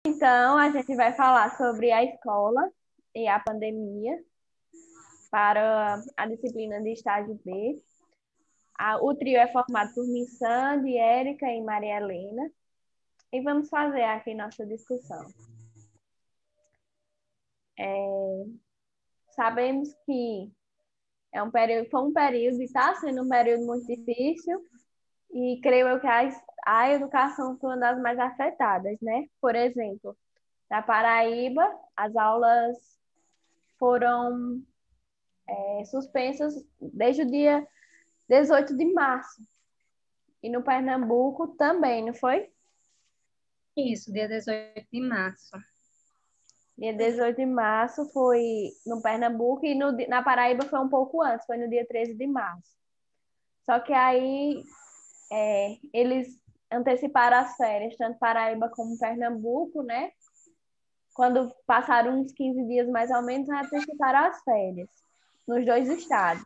Então, a gente vai falar sobre a escola e a pandemia para a disciplina de estágio B. O trio é formado por mim, Sandy, Érica e Maria Helena. E vamos fazer aqui nossa discussão. Sabemos que foi um período, e está sendo um período muito difícil, e creio eu que a educação foi uma das mais afetadas, né? Por exemplo, na Paraíba, as aulas foram suspensas desde o dia 18 de março. E no Pernambuco também, não foi? Isso, dia 18 de março. Dia 18 de março foi no Pernambuco e na Paraíba foi um pouco antes, foi no dia 13 de março. Só que aí eles anteciparam as férias, tanto Paraíba como Pernambuco, né? Quando passaram uns 15 dias mais ou menos, anteciparam as férias nos dois estados.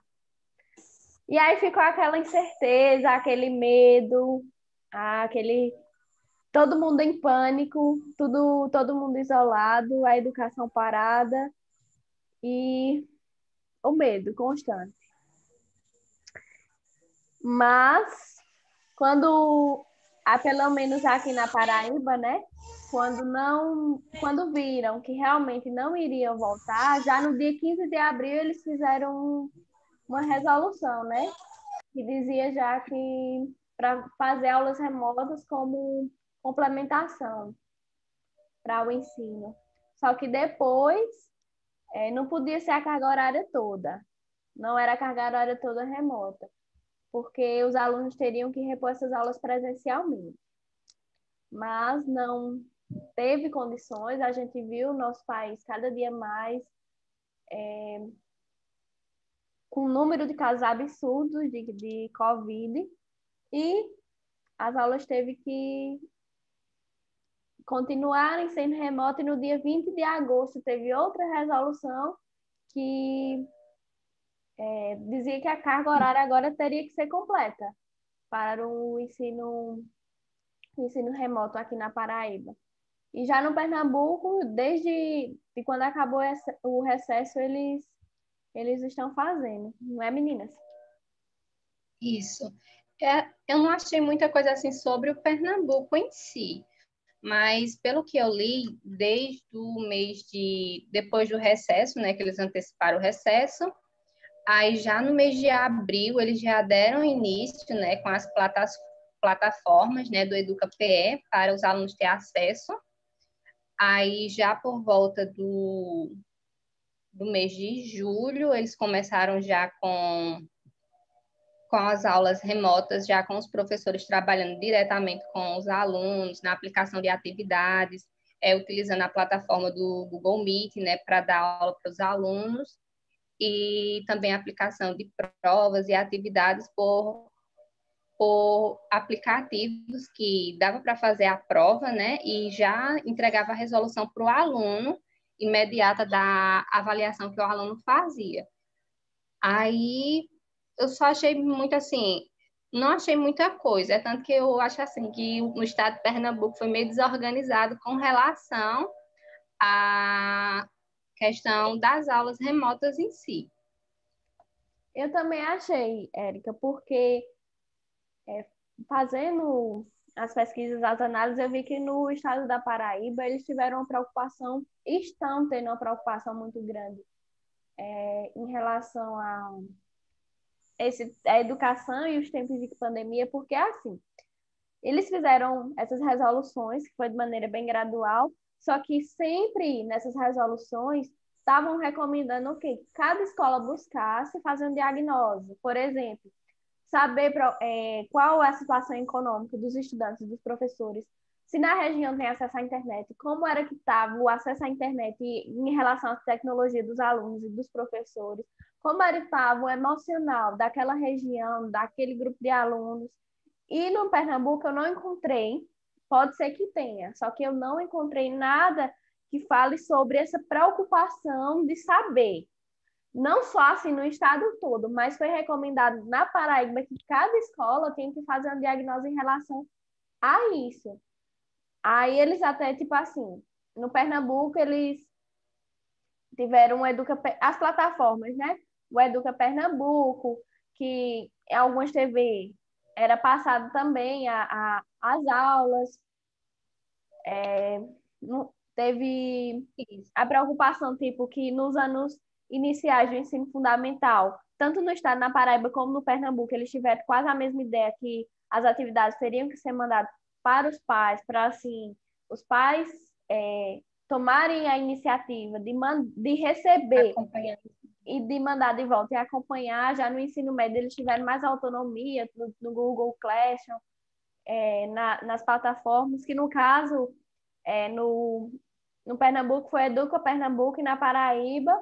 E aí ficou aquela incerteza, aquele medo, aquele todo mundo em pânico, todo mundo isolado, a educação parada e o medo constante. Mas quando, pelo menos aqui na Paraíba, né? Quando viram que realmente não iriam voltar, já no dia 15 de abril eles fizeram uma resolução, né? Que dizia já que para fazer aulas remotas como complementação para o ensino. Só que depois não podia ser a carga horária toda, não era a carga horária toda remota, porque os alunos teriam que repor essas aulas presencialmente. Mas não teve condições, a gente viu o nosso país cada dia mais com um número de casos absurdos de Covid, e as aulas teve que continuarem sendo remotas, e no dia 20 de agosto teve outra resolução que dizia que a carga horária agora teria que ser completa para o ensino remoto aqui na Paraíba. E já no Pernambuco, desde quando acabou o recesso, eles estão fazendo, não é, meninas? Isso. Eu não achei muita coisa assim sobre o Pernambuco em si, mas pelo que eu li, desde o mês de depois do recesso, né, que eles anteciparam o recesso, aí já no mês de abril eles já deram início, né, com as plataformas, né, do Educa PE para os alunos ter acesso. Aí já por volta do mês de julho eles começaram já com as aulas remotas, já com os professores trabalhando diretamente com os alunos, na aplicação de atividades, utilizando a plataforma do Google Meet, né, para dar aula para os alunos, e também a aplicação de provas e atividades por aplicativos que dava para fazer a prova, né, e já entregava a resolução para o aluno imediata da avaliação que o aluno fazia. Aí eu só achei muito assim, não achei muita coisa, é tanto que eu acho assim que no estado de Pernambuco foi meio desorganizado com relação à questão das aulas remotas em si. Eu também achei, Érica, porque fazendo as pesquisas, as análises, eu vi que no estado da Paraíba eles tiveram uma preocupação, estão tendo uma preocupação muito grande em relação a educação e os tempos de pandemia, porque assim, eles fizeram essas resoluções, que foi de maneira bem gradual, só que sempre nessas resoluções estavam recomendando o quê? Que cada escola buscasse fazer um diagnóstico. Por exemplo, saber qual é a situação econômica dos estudantes, dos professores, se na região tem acesso à internet, como era que estava o acesso à internet em relação à tecnologia dos alunos e dos professores, como era que estava o emocional daquela região, daquele grupo de alunos. E no Pernambuco eu não encontrei, pode ser que tenha, só que eu não encontrei nada que fale sobre essa preocupação de saber. Não só assim no estado todo, mas foi recomendado na Paraíba que cada escola tem que fazer um diagnóstico em relação a isso. Aí eles até, tipo assim, no Pernambuco, eles tiveram as plataformas, né? O Educa Pernambuco, que em algumas TV era passado também as aulas. Teve Isso. a preocupação, tipo, que nos anos iniciais do ensino fundamental, tanto no estado na Paraíba como no Pernambuco, eles tiveram quase a mesma ideia que as atividades teriam que ser mandadas para os pais, para assim, os pais tomarem a iniciativa de receber Acompanhando. e de mandar de volta e acompanhar. Já no ensino médio, eles tiveram mais autonomia no Google Classroom, nas plataformas, que no caso, no Pernambuco foi Educa Pernambuco e na Paraíba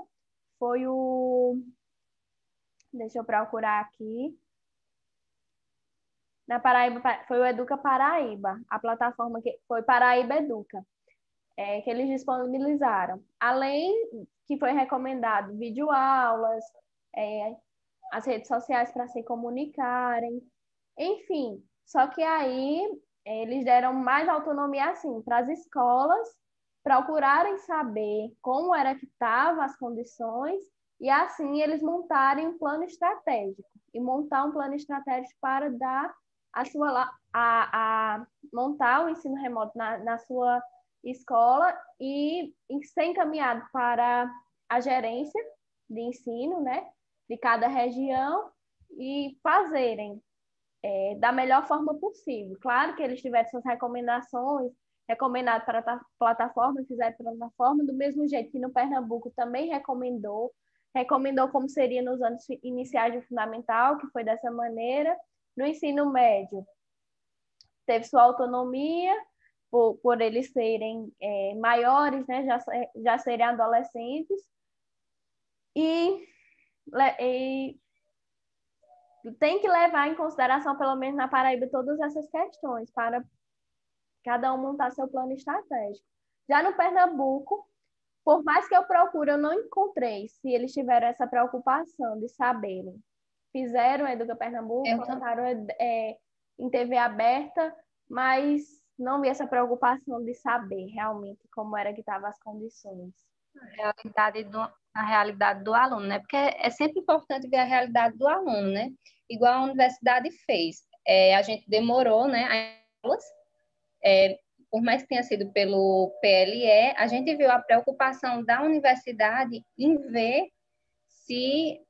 foi o. Deixa eu procurar aqui. Na Paraíba foi o Educa Paraíba, a plataforma que foi Paraíba Educa, que eles disponibilizaram. Além que foi recomendado videoaulas, as redes sociais para se comunicarem, enfim. Só que aí eles deram mais autonomia assim para as escolas procurarem saber como era que estavam as condições e assim eles montarem um plano estratégico e montar um plano estratégico para dar a montar o ensino remoto na sua escola e ser encaminhado para a gerência de ensino, né, de cada região e fazerem da melhor forma possível. Claro que eles tiveram suas recomendações, recomendado para a plataforma, fizeram para a plataforma, do mesmo jeito que no Pernambuco também recomendou como seria nos anos iniciais do fundamental, que foi dessa maneira. No ensino médio, teve sua autonomia, por eles serem maiores, né, já serem adolescentes, e tem que levar em consideração, pelo menos na Paraíba, todas essas questões, para cada um montar seu plano estratégico. Já no Pernambuco, por mais que eu procure, eu não encontrei se eles tiveram essa preocupação de saberem. Fizeram Educa Pernambuco, colocaram em TV aberta, mas não vi essa preocupação de saber realmente como era que estavam as condições. A realidade do aluno, né? Porque é sempre importante ver a realidade do aluno, né? Igual a universidade fez. A gente demorou, né? Aulas, por mais que tenha sido pelo PLE, a gente viu a preocupação da universidade em ver se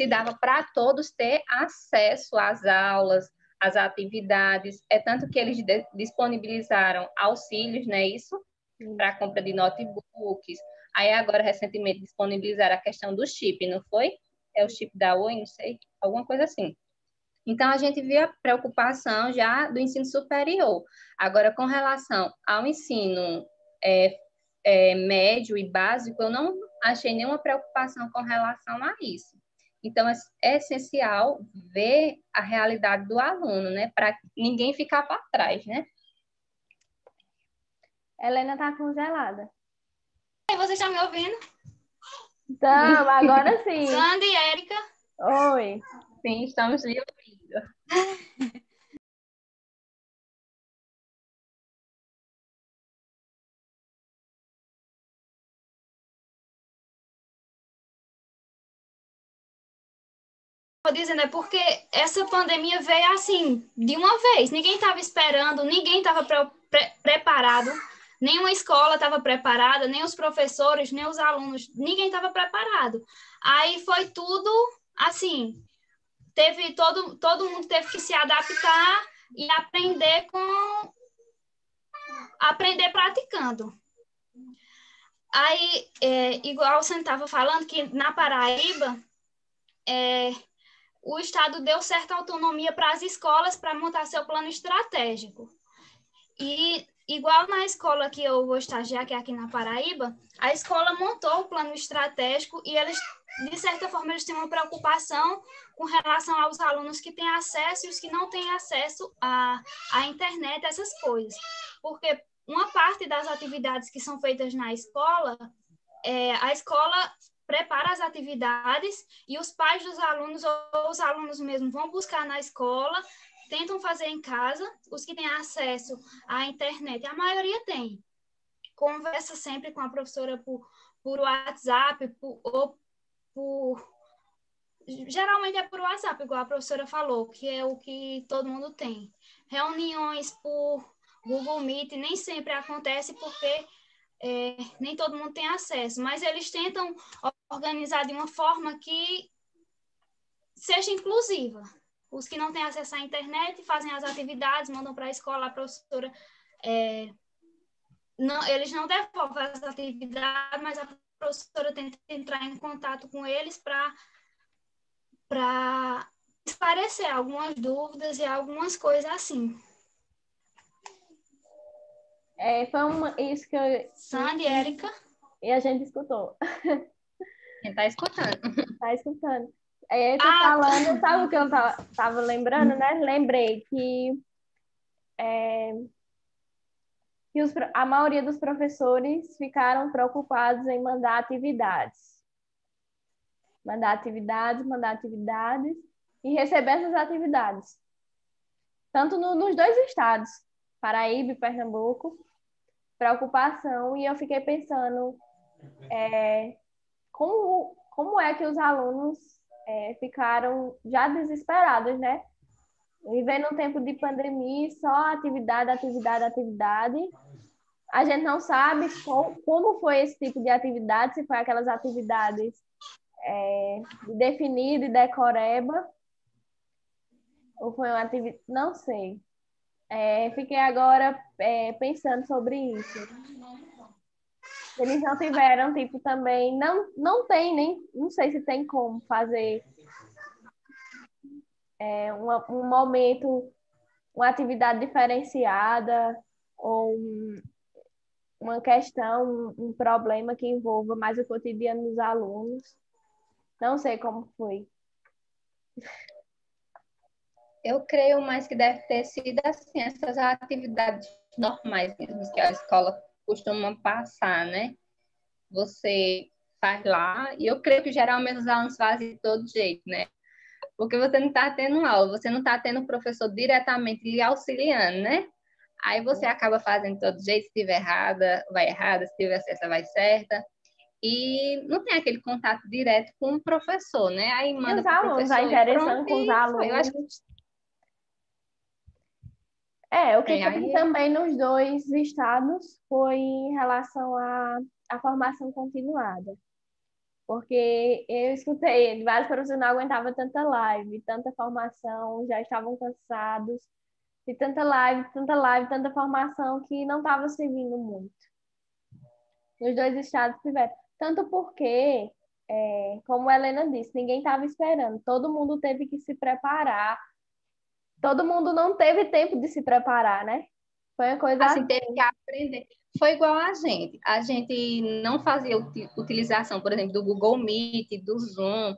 dava para todos ter acesso às aulas, às atividades. É tanto que eles disponibilizaram auxílios, né? Isso, para a compra de notebooks. Aí agora, recentemente, disponibilizaram a questão do chip, não foi? É o chip da Oi, não sei, alguma coisa assim. Então, a gente viu a preocupação já do ensino superior. Agora, com relação ao ensino médio e básico, eu não achei nenhuma preocupação com relação a isso. Então, é essencial ver a realidade do aluno, né? Para ninguém ficar para trás, né? Helena está congelada. Vocês estão me ouvindo? Então, agora sim. Sandy e Érica. Oi. Sim, estamos lhe ouvindo. Estou dizendo, é porque essa pandemia veio assim, de uma vez. Ninguém estava esperando, ninguém estava preparado. Nenhuma escola estava preparada, nem os professores, nem os alunos, ninguém estava preparado. Aí foi tudo assim, todo mundo teve que se adaptar e aprender praticando. Aí, igual você estava falando, que na Paraíba, o Estado deu certa autonomia para as escolas para montar seu plano estratégico. E, igual na escola que eu vou estagiar, que é aqui na Paraíba, a escola montou o plano estratégico e eles, de certa forma, eles têm uma preocupação com relação aos alunos que têm acesso e os que não têm acesso à internet, essas coisas. Porque uma parte das atividades que são feitas na escola, a escola prepara as atividades e os pais dos alunos ou os alunos mesmo vão buscar na escola tentam fazer em casa, os que têm acesso à internet, a maioria tem. Conversa sempre com a professora por WhatsApp, ou por... Geralmente é por WhatsApp, igual a professora falou, que é o que todo mundo tem. Reuniões por Google Meet nem sempre acontece porque nem todo mundo tem acesso, mas eles tentam organizar de uma forma que seja inclusiva. Os que não têm acesso à internet fazem as atividades, mandam para a escola, a professora... eles não devolvem as atividades, mas a professora tenta entrar em contato com eles para esclarecer algumas dúvidas e algumas coisas assim. Foi isso que eu... Sandy, Érica. E a gente escutou. Quem está escutando? Tá escutando. Eu tô falando, sabe o que eu tava lembrando, né? Lembrei que a maioria dos professores ficaram preocupados em mandar atividades. Mandar atividades e receber essas atividades. Tanto nos dois estados, Paraíba e Pernambuco, preocupação. E eu fiquei pensando como é que os alunos ficaram já desesperados, né? Vivendo um tempo de pandemia, só atividade. A gente não sabe como foi esse tipo de atividade, se foi aquelas atividades de definida e decoreba, ou foi uma atividade... Não sei. Fiquei agora pensando sobre isso. Eles não tiveram, tipo, também... Não tem nem... Não sei se tem como fazer um momento, uma atividade diferenciada, ou uma questão, um problema que envolva mais o cotidiano dos alunos. Não sei como foi. Eu creio mais que deve ter sido assim, essas atividades normais mesmo que a escola costuma passar, né? Você faz lá, e eu creio que geralmente os alunos fazem de todo jeito, né? Porque você não está tendo aula, você não está tendo o professor diretamente lhe auxiliando, né? Aí você acaba fazendo de todo jeito, se estiver errada, vai errada, se estiver certa, vai certa. E não tem aquele contato direto com o professor, né? Aí manda para o professor vai interessando e pronto, com os alunos. Eu acho que... O que tem também nos dois estados foi em relação à formação continuada. Porque eu escutei, vários professores não aguentavam tanta live, tanta formação, já estavam cansados de tanta live, tanta formação que não estava servindo muito. Nos dois estados tiveram. Tanto porque, como a Helena disse, ninguém estava esperando, todo mundo teve que se preparar. Todo mundo não teve tempo de se preparar, né? Foi uma coisa assim, teve que aprender. Foi igual a gente. A gente não fazia utilização, por exemplo, do Google Meet, do Zoom.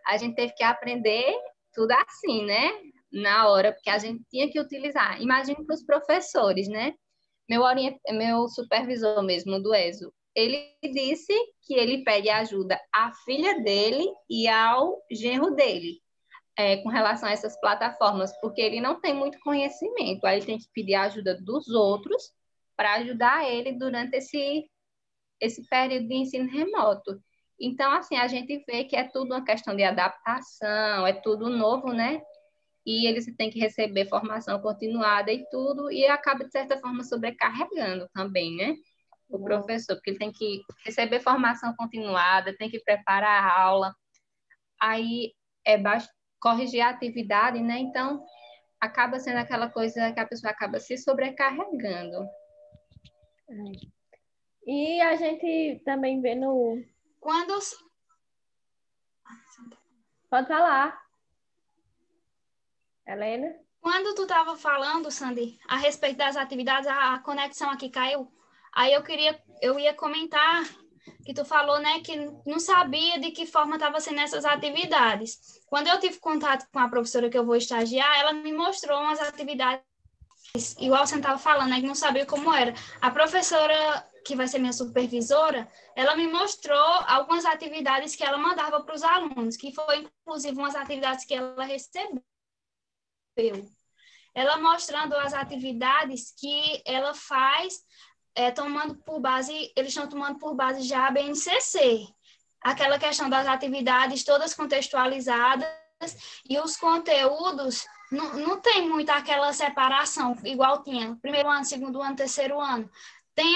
A gente teve que aprender tudo assim, né? Na hora, porque a gente tinha que utilizar. Imagine para os professores, né? Meu supervisor mesmo, do ESO, ele disse que ele pede ajuda à filha dele e ao genro dele. Com relação a essas plataformas, porque ele não tem muito conhecimento, aí ele tem que pedir a ajuda dos outros para ajudar ele durante esse período de ensino remoto. Então, assim, a gente vê que é tudo uma questão de adaptação, é tudo novo, né? E eles têm que receber formação continuada e tudo, e acaba, de certa forma, sobrecarregando também, né? O professor, porque ele tem que receber formação continuada, tem que preparar a aula, aí corrigir a atividade, né? Então, acaba sendo aquela coisa que a pessoa acaba se sobrecarregando. E a gente também vê no... Pode falar, Helena. Quando tu estava falando, Sandy, a respeito das atividades, a conexão aqui caiu. Aí eu ia comentar que tu falou, né, que não sabia de que forma estava sendo essas atividades. Quando eu tive contato com a professora que eu vou estagiar, ela me mostrou umas atividades, igual você estava falando, né, que não sabia como era. A professora, que vai ser minha supervisora, ela me mostrou algumas atividades que ela mandava para os alunos, que foi, inclusive, umas atividades que ela recebeu. ela mostrando as atividades que ela faz, tomando por base, eles estão tomando por base já a BNCC. Aquela questão das atividades todas contextualizadas e os conteúdos não tem muito aquela separação, igual tinha primeiro ano, segundo ano, terceiro ano. Tem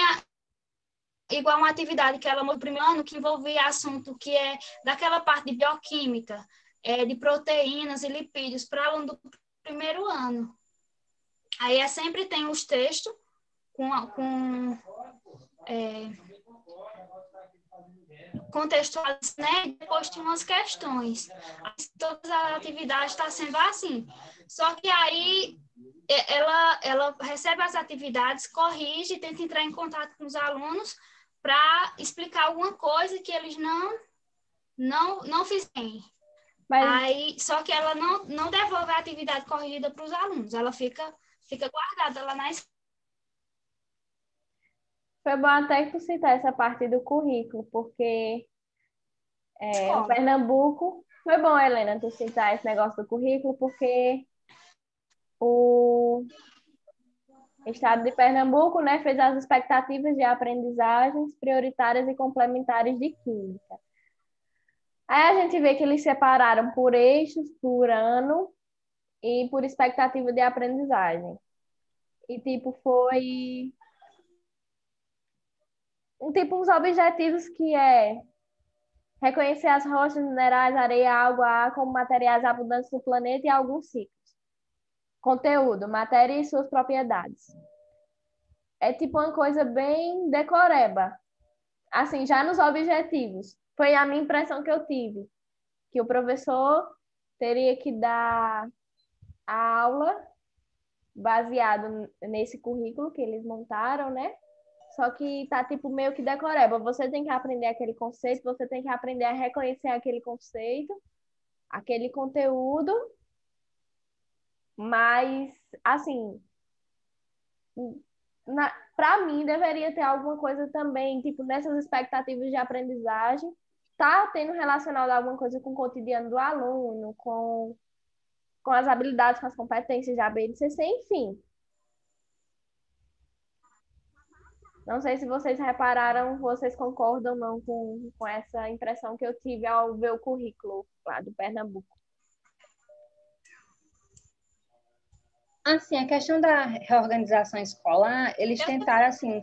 igual uma atividade que ela no primeiro ano que envolvia assunto que é daquela parte de bioquímica, de proteínas e lipídios para aluno do primeiro ano. Aí sempre tem os textos com contextualizados, né? E depois tem umas questões. Todas as atividades estão sendo assim. Só que aí ela recebe as atividades, corrige, tenta entrar em contato com os alunos para explicar alguma coisa que eles não fizeram. Aí, só que ela não devolve a atividade corrigida para os alunos, ela fica guardada lá na escola. Foi bom até que tu citar essa parte do currículo, porque o Pernambuco... Foi bom, Helena, tu citar esse negócio do currículo, porque o Estado de Pernambuco, né, fez as expectativas de aprendizagens prioritárias e complementares de Química. Aí a gente vê que eles separaram por eixos, por ano e por expectativa de aprendizagem. E, foi uns objetivos que reconhecer as rochas, minerais, areia, água, ar como materiais abundantes no planeta e alguns ciclos. Conteúdo, matéria e suas propriedades. É uma coisa bem decoreba. Assim, já nos objetivos, foi a minha impressão que eu tive, que o professor teria que dar a aula baseado nesse currículo que eles montaram, né? Só que tá meio que decoreba. Você tem que aprender aquele conceito, você tem que aprender a reconhecer aquele conceito, aquele conteúdo, mas, assim, para mim deveria ter alguma coisa também, nessas expectativas de aprendizagem, tá tendo relacionado alguma coisa com o cotidiano do aluno, com as habilidades, com as competências de ABCC, enfim. Não sei se vocês repararam, vocês concordam ou não com essa impressão que eu tive ao ver o currículo lá do Pernambuco. Assim, a questão da reorganização escolar, eles tentaram, assim...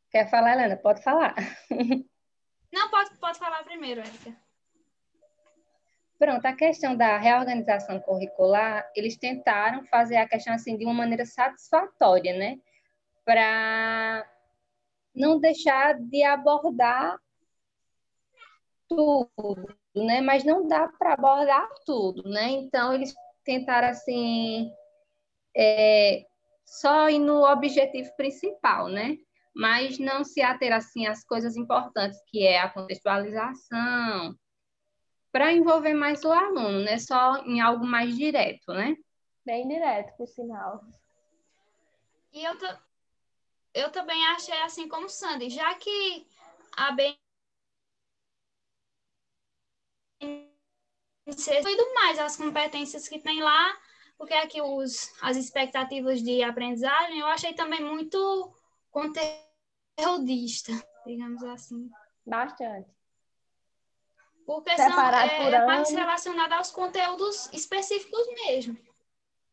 Quer falar, Helena? Pode falar. Não, pode falar primeiro, Érica. Pronto, a questão da reorganização curricular, eles tentaram fazer a questão, assim, de uma maneira satisfatória, né? Para não deixar de abordar tudo, né? Mas não dá para abordar tudo, né? Então, eles tentaram, assim, só ir no objetivo principal, né? Mas não se ater, assim, às coisas importantes, que é a contextualização, para envolver mais o aluno, né? Só em algo mais direto, né? Bem direto, por sinal. E eu também achei assim como Sandy, já que a BNCC foi mais as competências que tem lá, porque aqui as expectativas de aprendizagem eu achei também muito conteudista, digamos assim. Bastante. Porque Separado por é mais ano. relacionado aos conteúdos específicos mesmo.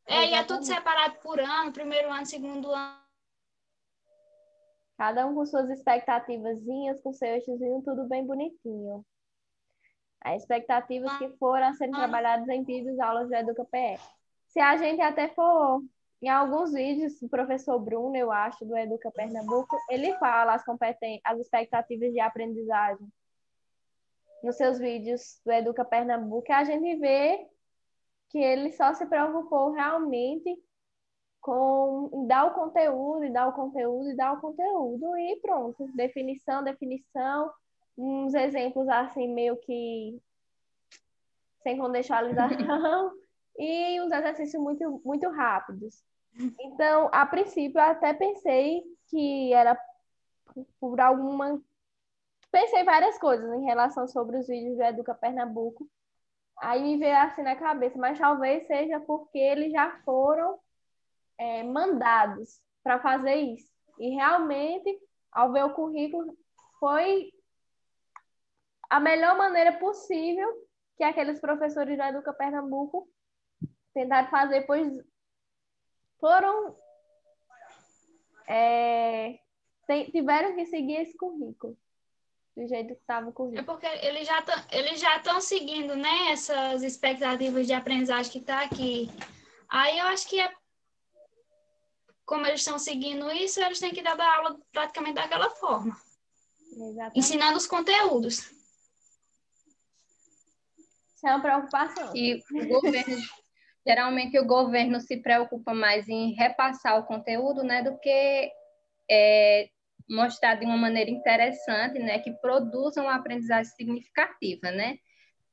E é tudo separado por ano, primeiro ano, segundo ano. Cada um com suas expectativazinhas, com seu eixozinho, tudo bem bonitinho. As expectativas que foram a serem trabalhadas em vídeos, aulas do EducaPE. Se a gente até for em alguns vídeos, o professor Bruno, eu acho, do Educa Pernambuco, ele fala as expectativas de aprendizagem nos seus vídeos do Educa Pernambuco, e a gente vê que ele só se preocupou realmente com dar o conteúdo, e dar o conteúdo, e dar o conteúdo, e pronto. Definição, uns exemplos assim, meio que sem contextualização, e uns exercícios muito, muito rápidos. Então, a princípio, eu até pensei que era por alguma... Pensei várias coisas em relação sobre os vídeos do Educa Pernambuco, Aí me veio assim na cabeça, mas talvez seja porque eles já foram mandados para fazer isso. E realmente, ao ver o currículo, foi a melhor maneira possível que aqueles professores da Educa Pernambuco tentaram fazer, pois foram tiveram que seguir esse currículo, do jeito que estava o É currículo. porque eles já estão seguindo, né, essas expectativas de aprendizagem que está aqui. Aí eu acho que como eles estão seguindo isso, eles têm que dar aula praticamente daquela forma, Exatamente. ensinando os conteúdos. Isso é uma preocupação. E geralmente o governo se preocupa mais em repassar o conteúdo, né, do que mostrar de uma maneira interessante, né, que produza uma aprendizagem significativa, né?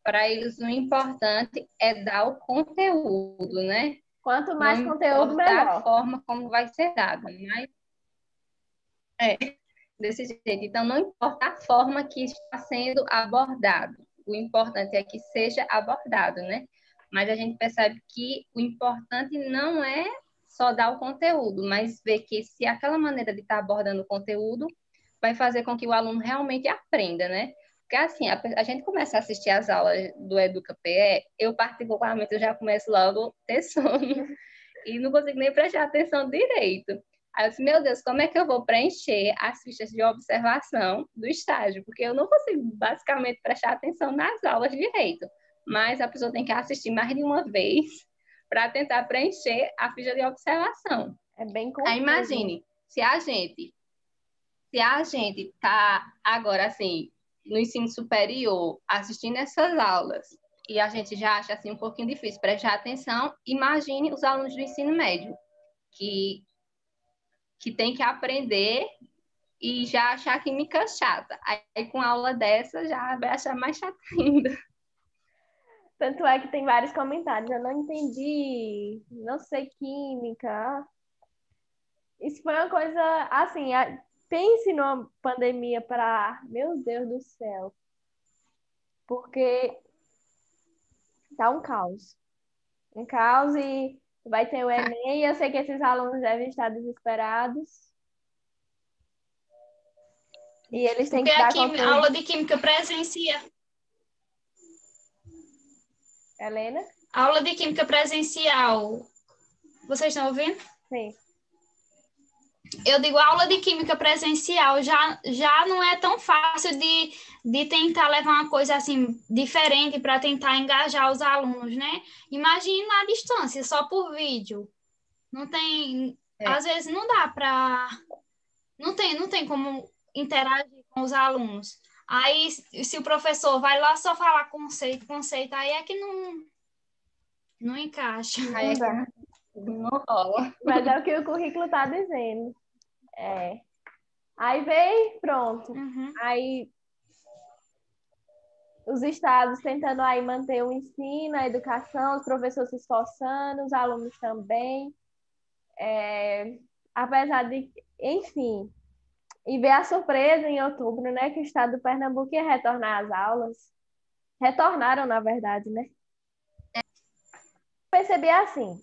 Para eles o importante é dar o conteúdo, né? Quanto mais Não conteúdo, importa a melhor. forma como vai ser dado, mas desse jeito. Então, não importa a forma que está sendo abordado, o importante é que seja abordado, né? Mas a gente percebe que o importante não é só dar o conteúdo, mas ver que se aquela maneira de estar abordando o conteúdo vai fazer com que o aluno realmente aprenda, né? Porque assim, a gente começa a assistir as aulas do Educa PE, eu particularmente eu já começo logo a ter sono e não consigo nem prestar atenção direito. Aí eu disse, meu Deus, como é que eu vou preencher as fichas de observação do estágio? Porque eu não consigo basicamente prestar atenção nas aulas direito, mas a pessoa tem que assistir mais de uma vez para tentar preencher a ficha de observação. É bem Aí confuso. imagine, se a gente está agora assim no ensino superior assistindo essas aulas e a gente já acha assim um pouquinho difícil prestar atenção, imagine os alunos do ensino médio que tem que aprender e já achar química chata. Aí com aula dessa já vai achar mais chata ainda. Tanto é que tem vários comentários. Eu não entendi, não sei química. Isso foi uma coisa assim. Pense numa pandemia para. Meu Deus do céu. Porque tá um caos. Um caos e vai ter o Enem. Eu sei que esses alunos devem estar desesperados. E eles têm Porque que dar a aula conteúdo. de química presencial. Helena? A aula de química presencial. Vocês estão ouvindo? Sim. Eu digo, a aula de química presencial já não é tão fácil de tentar levar uma coisa assim diferente para tentar engajar os alunos, né? Imagina à distância, só por vídeo. Não tem, às vezes não dá para, não tem como interagir com os alunos. Aí, se o professor vai lá só falar conceito, aí é que não encaixa. Aí é Não dá. que não rola. Mas é o que o currículo está dizendo. Aí veio, pronto. Uhum. Aí os estados tentando aí manter o ensino, a educação, os professores se esforçando, os alunos também. Apesar de, enfim, e ver a surpresa em outubro, né, que o estado do Pernambuco ia retornar às aulas. Retornaram, na verdade, né? Percebi assim,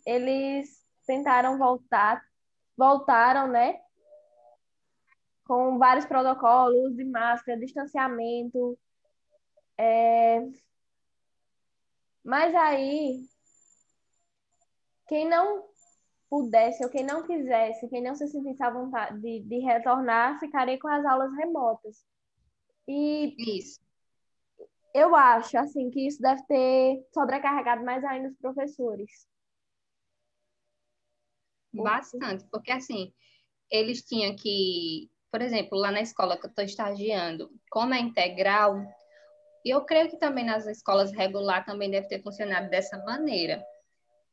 eles tentaram voltaram, né, com vários protocolos de máscara, distanciamento. Mas aí, quem não pudesse ou quem não quisesse, quem não se sentisse à vontade de retornar, ficaria com as aulas remotas. E Isso. eu acho, assim, que isso deve ter sobrecarregado mais ainda os professores. Bastante, porque assim, eles tinham que, por exemplo, lá na escola que eu estou estagiando, como é integral, e eu creio que também nas escolas regular também deve ter funcionado dessa maneira.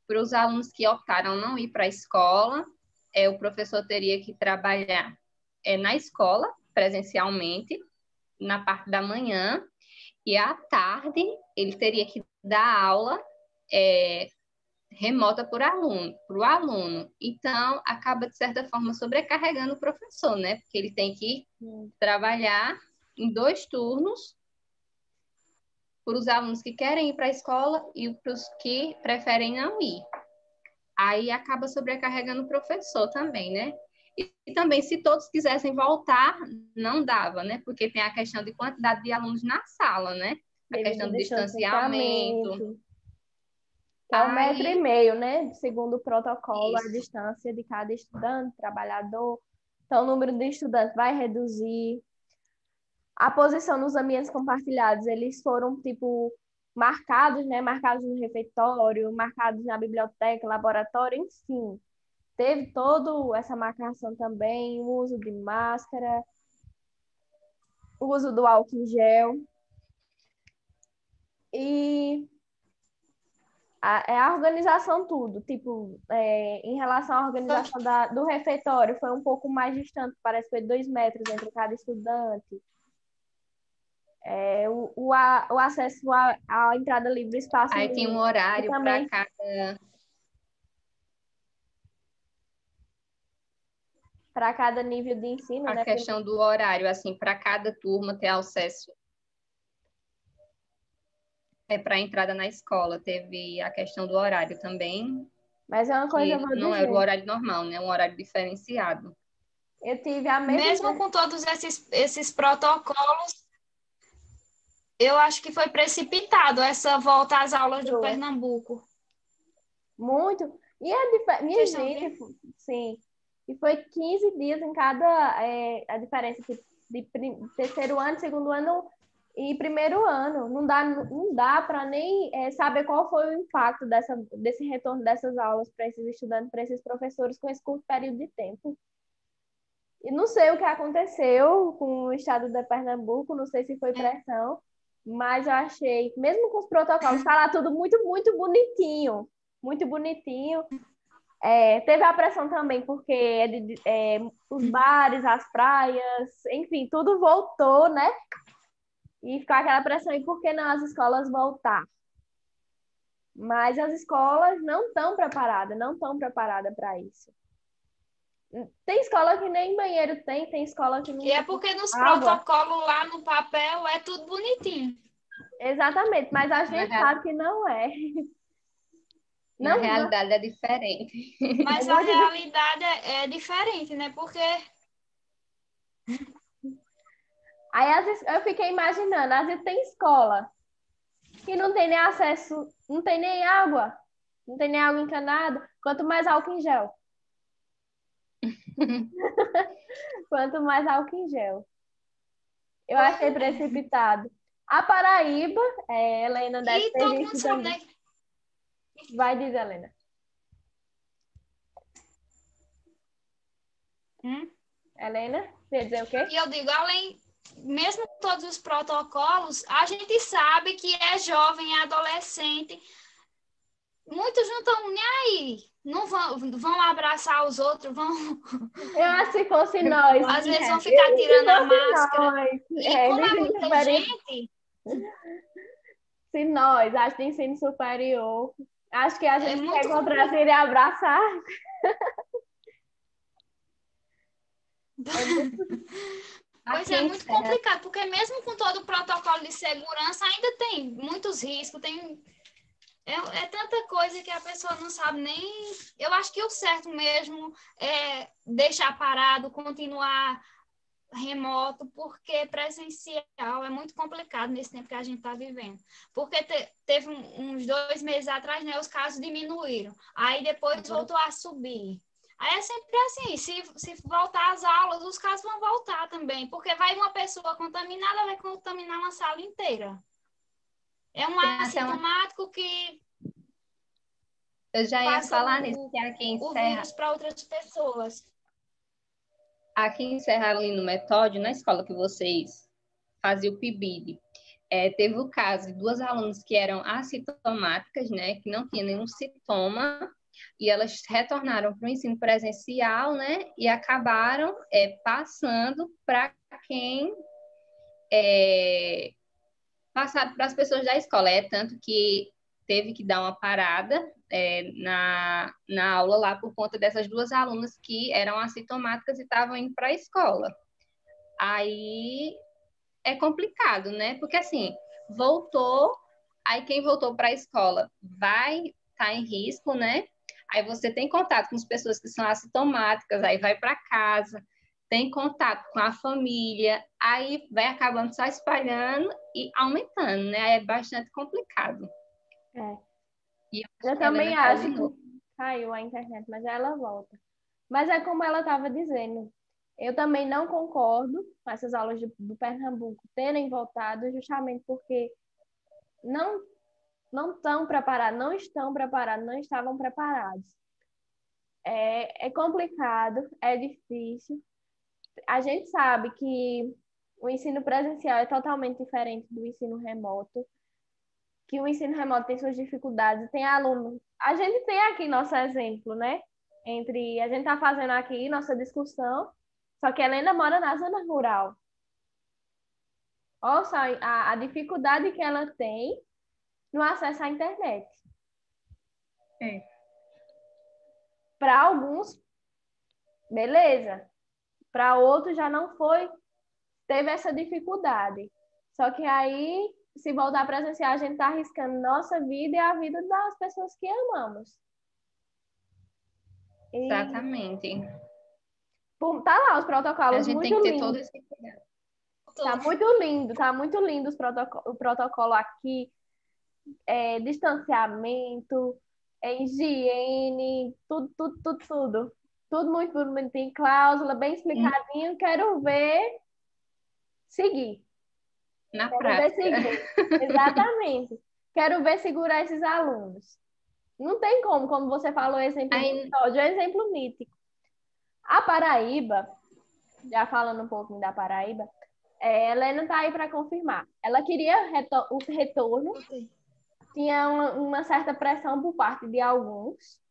Para os alunos que optaram não ir para a escola, o professor teria que trabalhar na escola, presencialmente, na parte da manhã, e à tarde ele teria que dar aula remota para o aluno. Então, acaba, de certa forma, sobrecarregando o professor, né? Porque ele tem que trabalhar em 2 turnos para os alunos que querem ir para a escola e para os que preferem não ir. Aí acaba sobrecarregando o professor também, né? E também, se todos quisessem voltar, não dava, né? Porque tem a questão de quantidade de alunos na sala, né? A Devido questão ao do distanciamento. distanciamento, que é 1,5 Aí, metro, né? Segundo o protocolo, a isso. distância de cada estudante, trabalhador. Então, o número de estudantes vai reduzir. A posição nos ambientes compartilhados, eles foram, tipo, marcados, né? Marcados no refeitório, marcados na biblioteca, laboratório, enfim. Teve toda essa marcação também, o uso de máscara, o uso do álcool em gel. E a organização tudo, tipo, em relação à organização do refeitório, foi um pouco mais distante, parece que foi 2 metros entre cada estudante. O acesso à entrada livre, espaço Aí tem um livre, e horário para também para cada nível de ensino, a né? questão do horário, assim, para cada turma ter acesso para a entrada na escola. Teve a questão do horário também, Mas é uma coisa, eu que vou não era o dizer, horário normal, né? Um horário diferenciado. eu tive a mesma Mesmo com todos esses protocolos, eu acho que foi precipitado essa volta às aulas do impressão, Pernambuco. muito. E minha Vocês estão gente, vendo? sim, e foi 15 dias em cada, a diferença tipo, de terceiro ano, segundo ano e primeiro ano. Não dá para nem saber qual foi o impacto desse retorno dessas aulas para esses estudantes, para esses professores com esse curto período de tempo. E não sei o que aconteceu com o estado de Pernambuco, não sei se foi pressão, mas eu achei, mesmo com os protocolos, está lá tudo muito, muito bonitinho. Muito bonitinho. Teve a pressão também, porque os bares, as praias, enfim, tudo voltou, né? E ficou aquela pressão, e por que não as escolas voltar? Mas as escolas não estão preparadas para isso. Tem escola que nem banheiro tem escola que não E é tem porque nos água. protocolos lá no papel é tudo bonitinho. Exatamente, mas a Na, gente real, sabe que não é. na Não, não, realidade é diferente. é Mas a muito difícil. realidade é diferente, né? Porque Aí às vezes eu fiquei imaginando, às vezes tem escola que não tem nem acesso, não tem nem água, não tem nem água encanada, quanto mais álcool em gel. Quanto mais álcool em gel. Eu achei precipitado. A Paraíba, Helena deve e ter todo mundo visto sabe, também. né? Vai dizer, Helena. Helena, quer dizer o quê? E eu digo, além, mesmo com todos os protocolos, a gente sabe que é jovem, é adolescente. Muitos não estão nem aí. Não vão abraçar os outros, vão, Eu acho que se fosse nós, às vezes vão se ficar tirando a fosse máscara. nós, E como de é ensino muita superior, gente, se nós, acho que de ensino superior, acho que a é gente quer muito encontrar complicado. seria abraçar. É muito... Pois Aqui é, em muito Serra, complicado, porque mesmo com todo o protocolo de segurança, ainda tem muitos riscos, é tanta coisa que a pessoa não sabe nem. Eu acho que o certo mesmo é deixar parado, continuar remoto, porque presencial é muito complicado nesse tempo que a gente está vivendo. Porque teve uns 2 meses atrás, né, os casos diminuíram, aí depois Agora, voltou a subir. Aí é sempre assim, se voltar às aulas, os casos vão voltar também, porque vai uma pessoa contaminada, vai contaminar uma sala inteira. É um tem até uma. assintomático que Eu já ia passa falar nisso, que o vírus para outras pessoas. aqui em Serra, ali no Metódio, na escola que vocês faziam o PIBID, teve o caso de duas alunas que eram assintomáticas, né, que não tinham nenhum sintoma, e elas retornaram para o ensino presencial, né, e acabaram passando para quem passado para as pessoas da escola. Tanto que teve que dar uma parada na aula lá por conta dessas duas alunas que eram assintomáticas e estavam indo para a escola. Aí é complicado, né? Porque assim, voltou, aí quem voltou para a escola vai estar em risco, né? Aí você tem contato com as pessoas que são assintomáticas, aí vai para casa, tem contato com a família, aí vai acabando só espalhando e aumentando, né? É bastante complicado. É. E Eu a também Helena caiu acho de que novo. caiu a internet, mas ela volta. Mas é como ela estava dizendo. Eu também não concordo com essas aulas do Pernambuco terem voltado, justamente porque não não estão preparados, não estão preparados, não estavam preparados. É complicado, é difícil. A gente sabe que o ensino presencial é totalmente diferente do ensino remoto, que o ensino remoto tem suas dificuldades, tem aluno. A gente tem aqui nosso exemplo, né? Entre a gente está fazendo aqui nossa discussão, só que ela ainda mora na zona rural. Olha só a dificuldade que ela tem no acesso à internet. É. Para alguns, beleza. Para outros já não foi, teve essa dificuldade. Só que aí, se voltar presencial, a gente está arriscando nossa vida e a vida das pessoas que amamos. E Exatamente. tá lá os A protocolos gente tem muito que ter todo lindos. esse cuidado. Tá muito lindo o protocolo aqui. Distanciamento, higiene, tudo, tudo, tudo, tudo. Tudo muito bonitinho, cláusula, bem explicadinho. Quero ver seguir. Na Quero ver prática. seguir. Exatamente. Quero ver segurar esses alunos. Não tem como você falou, exemplo do Aí, episódio, é um exemplo nítido. A Paraíba, já falando um pouquinho da Paraíba, Helena está aí para confirmar. Ela queria o retorno, tinha uma certa pressão por parte de alguns,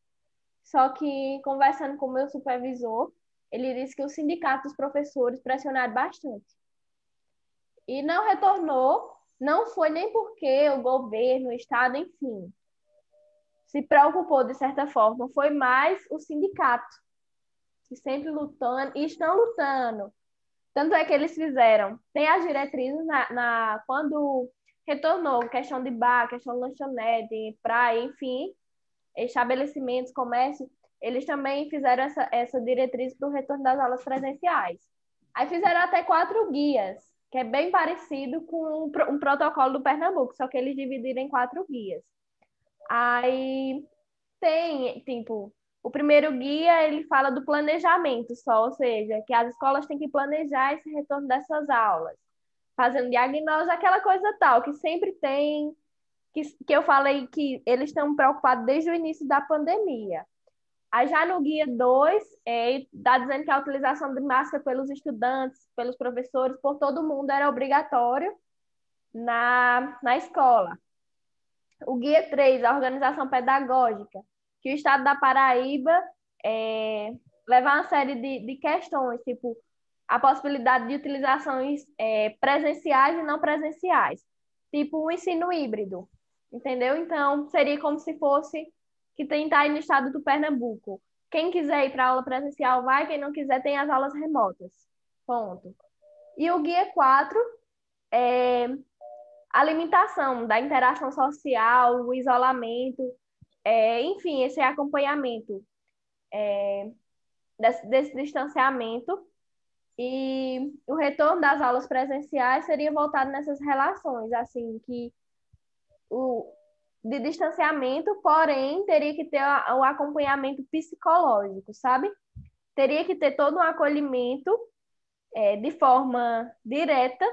só que conversando com o meu supervisor, ele disse que o sindicato dos professores pressionaram bastante. E não retornou, não foi nem porque o governo, o Estado, enfim, se preocupou de certa forma, foi mais o sindicato, que sempre lutando, e estão lutando. Tanto é que eles fizeram, tem as diretrizes quando retornou, questão de bar, questão de lanchonete, praia, enfim, estabelecimentos, comércio, eles também fizeram essa diretriz para o retorno das aulas presenciais. Aí fizeram até 4 guias, que é bem parecido com um protocolo do Pernambuco, só que eles dividiram em 4 guias. Aí tem, tipo, o primeiro guia, ele fala do planejamento só, ou seja, que as escolas têm que planejar esse retorno dessas aulas, fazendo diagnóstico, aquela coisa tal, que sempre tem, que eu falei que eles estão preocupados desde o início da pandemia. Aí já no guia 2, está dizendo que a utilização de máscara pelos estudantes, pelos professores, por todo mundo era obrigatório na escola. O guia 3, a organização pedagógica, que o Estado da Paraíba leva uma série de questões, tipo a possibilidade de utilizações presenciais e não presenciais, tipo o ensino híbrido, entendeu? Então, seria como se fosse que tentar ir no estado do Pernambuco. Quem quiser ir para aula presencial vai, quem não quiser tem as aulas remotas. Ponto. E o guia 4 é a limitação da interação social, o isolamento, enfim, esse acompanhamento desse distanciamento e o retorno das aulas presenciais seria voltado nessas relações, assim, que o de distanciamento, porém, teria que ter o acompanhamento psicológico, sabe? Teria que ter todo um acolhimento de forma direta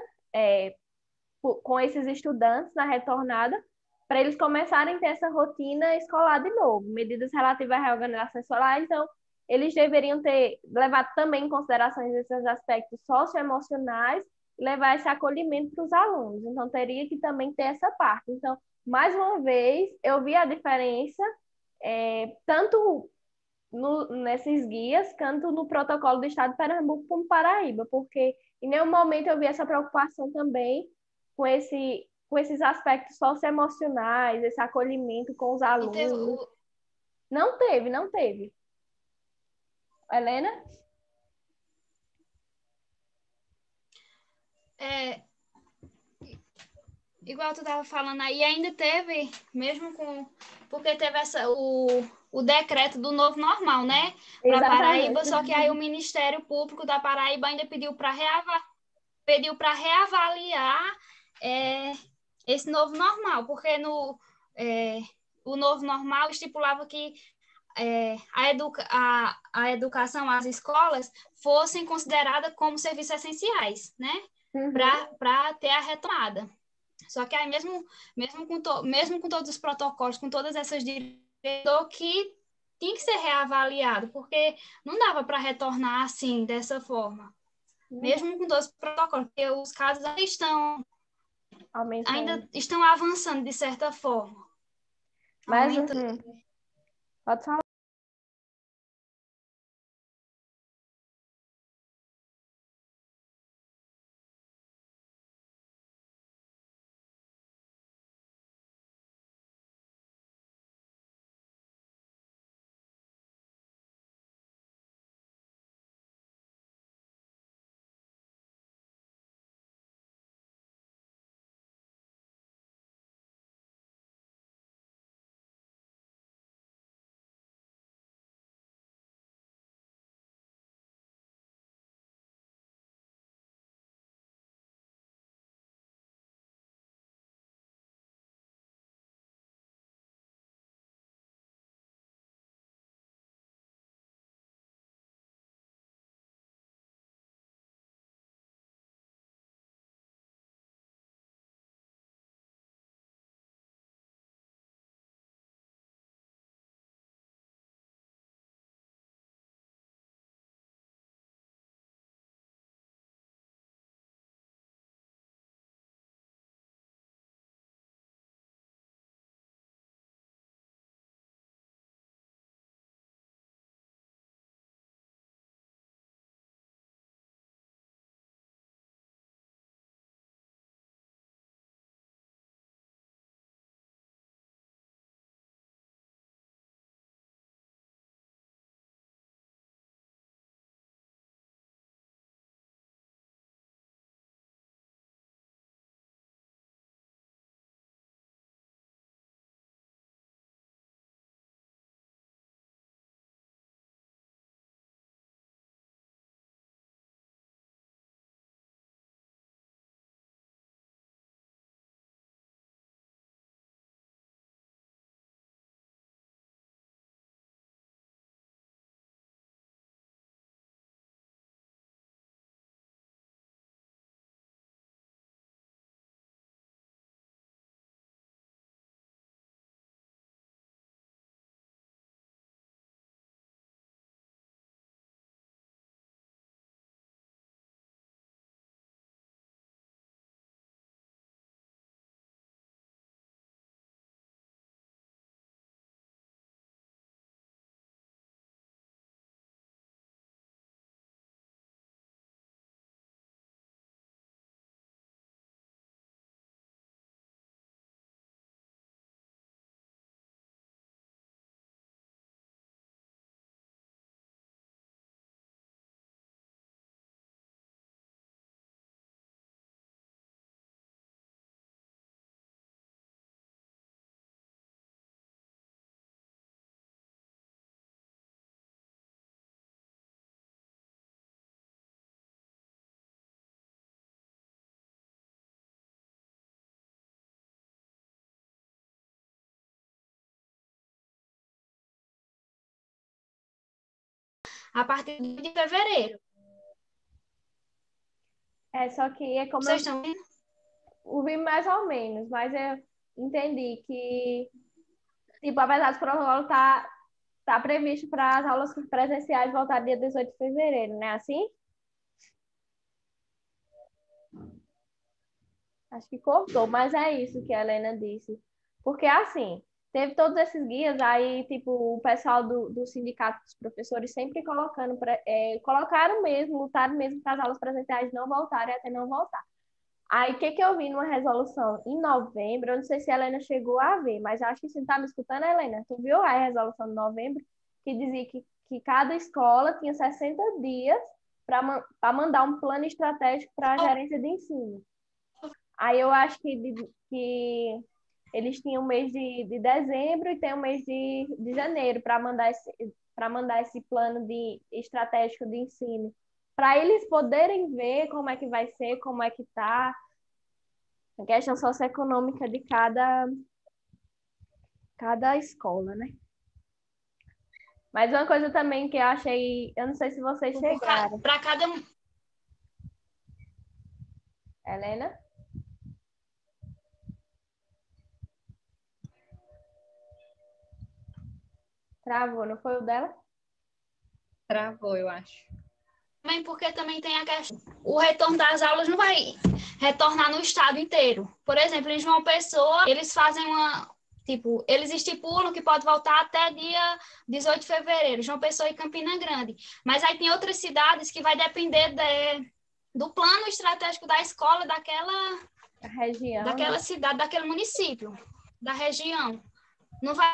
com esses estudantes na retornada, para eles começarem a ter essa rotina escolar de novo, medidas relativas à reorganização escolar. Então, eles deveriam ter levado também em consideração esses aspectos socioemocionais e levar esse acolhimento para os alunos. Então, teria que também ter essa parte. Então, mais uma vez, eu vi a diferença, tanto nesses guias, quanto no protocolo do Estado de Pernambuco como Paraíba, porque em nenhum momento eu vi essa preocupação também com esses aspectos socioemocionais, esse acolhimento com os E teve alunos. Não teve, não teve. Helena? é, igual tu estava falando aí, ainda teve, mesmo com... Porque teve o decreto do novo normal, né? Para Paraíba, Exatamente. só que aí o Ministério Público da Paraíba ainda pediu para reavaliar esse novo normal, porque o novo normal estipulava que a educação, as escolas, fossem consideradas como serviços essenciais, né? Uhum. Para ter a retomada. Só que aí mesmo com todos os protocolos, com todas essas diretrizes, que tinha que ser reavaliado, porque não dava para retornar assim, dessa forma. Mesmo com todos os protocolos, porque os casos Aumentando. ainda estão avançando de certa forma. Mas, Aumentando. pode falar. A partir de fevereiro. Só que é como Vocês estão vendo? ouvi mais ou menos, mas eu entendi que, tipo, apesar do protocolo tá previsto para as aulas presenciais voltar dia 18 de fevereiro, né? Assim? Acho que cortou, mas é isso que a Helena disse. Porque, assim, teve todos esses guias, aí, tipo, o pessoal do sindicato dos professores sempre colocaram mesmo, lutaram mesmo para as aulas presenciais não voltarem até não voltar. Aí, o que que eu vi numa resolução em novembro, eu não sei se a Helena chegou a ver, mas eu acho que você está me escutando, Helena? Tu viu a resolução de novembro, que dizia que cada escola tinha 60 dias para mandar um plano estratégico para a gerência de ensino. Aí eu acho que eles tinham o mês de dezembro e tem o mês de janeiro para mandar esse plano estratégico de ensino, para eles poderem ver como é que vai ser, como é que está a questão socioeconômica de cada escola, né? Mas uma coisa também que eu achei, eu não sei se vocês chegaram. Para cada. Helena? Travou, não foi o dela? Travou, eu acho. Também porque também tem a questão. O retorno das aulas não vai retornar no estado inteiro. Por exemplo, em João Pessoa, eles fazem uma. Tipo, eles estipulam que pode voltar até dia 18 de fevereiro, João Pessoa e Campina Grande. Mas aí tem outras cidades que vai depender do plano estratégico da escola Região. daquela cidade, daquele município, da região. Não vai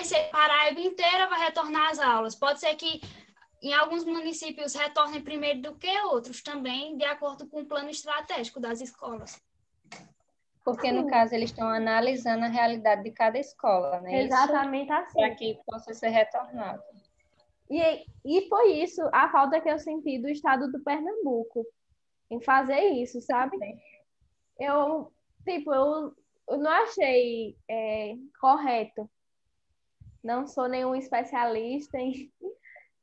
ser Paraíba inteira vai retornar às aulas. Pode ser que em alguns municípios retornem primeiro do que outros, também de acordo com o plano estratégico das escolas. Porque, no caso, eles estão analisando a realidade de cada escola, né? Exatamente assim. Para que possa ser retornado. E foi isso a falta que eu senti do estado do Pernambuco em fazer isso, sabe? Eu não achei correto. Não sou nenhum especialista,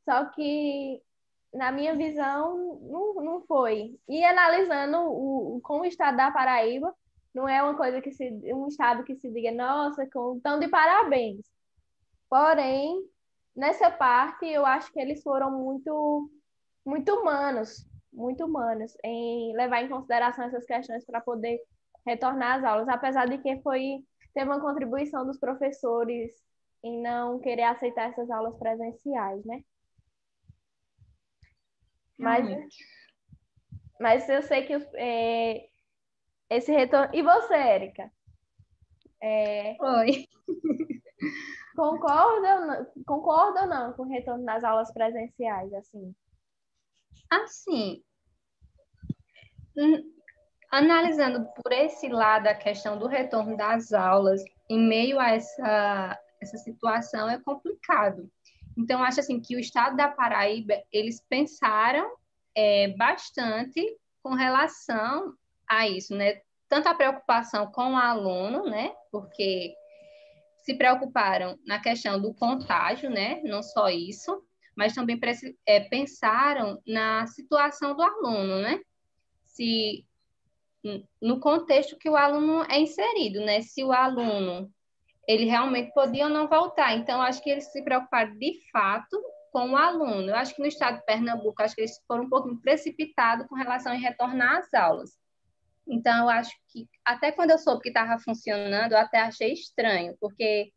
só que, na minha visão, não foi. E analisando com o estado da Paraíba, não é uma coisa um estado que se diga, nossa, tão de parabéns. Porém, nessa parte, eu acho que eles foram muito humanos em levar em consideração essas questões para poder retornar às aulas, apesar de que teve uma contribuição dos professores em não querer aceitar essas aulas presenciais, né? Mas eu sei que esse retorno... E você, Érica? Oi. Concorda ou não com o retorno das aulas presenciais, assim? Assim, analisando por esse lado a questão do retorno das aulas em meio a essa situação é complicado. Então, acho assim que o estado da Paraíba, eles pensaram bastante com relação a isso, né? Tanto a preocupação com o aluno, né? Porque se preocuparam na questão do contágio, né? Não só isso, mas também pensaram na situação do aluno, né? Se no contexto que o aluno é inserido, né? Se o aluno ele realmente podia ou não voltar. Então, acho que eles se preocuparam de fato com o aluno. Eu acho que no estado de Pernambuco, acho que eles foram um pouquinho precipitados com relação a retornar às aulas. Então, eu acho que, até quando eu soube que estava funcionando, eu até achei estranho, porque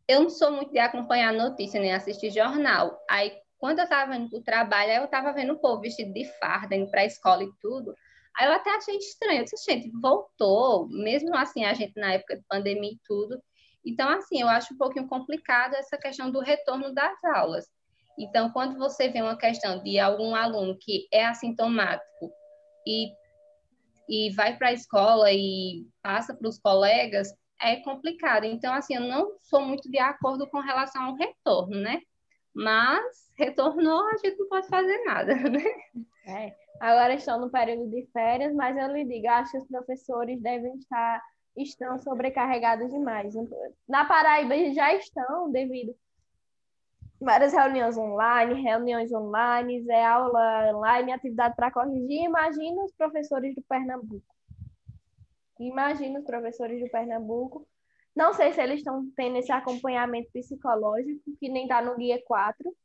eu não sou muito de acompanhar notícia, nem assistir jornal. Aí, quando eu estava indo para o trabalho, eu estava vendo o povo vestido de farda, indo para a escola e tudo. Aí eu até achei estranho. Eu disse, gente, voltou, mesmo assim, a gente na época de pandemia e tudo. Então, assim, eu acho um pouquinho complicado essa questão do retorno das aulas. Então, quando você vê uma questão de algum aluno que é assintomático e vai para a escola e passa para os colegas, é complicado. Então, assim, eu não sou muito de acordo com relação ao retorno, né? Mas retornou, a gente não pode fazer nada, né? Agora estão no período de férias, mas eu lhe digo, acho que os professores estão sobrecarregados demais. Na Paraíba eles já estão devido a várias reuniões online, aula online, atividade para corrigir. Imagina os professores do Pernambuco. Não sei se eles estão tendo esse acompanhamento psicológico, que nem está no guia 4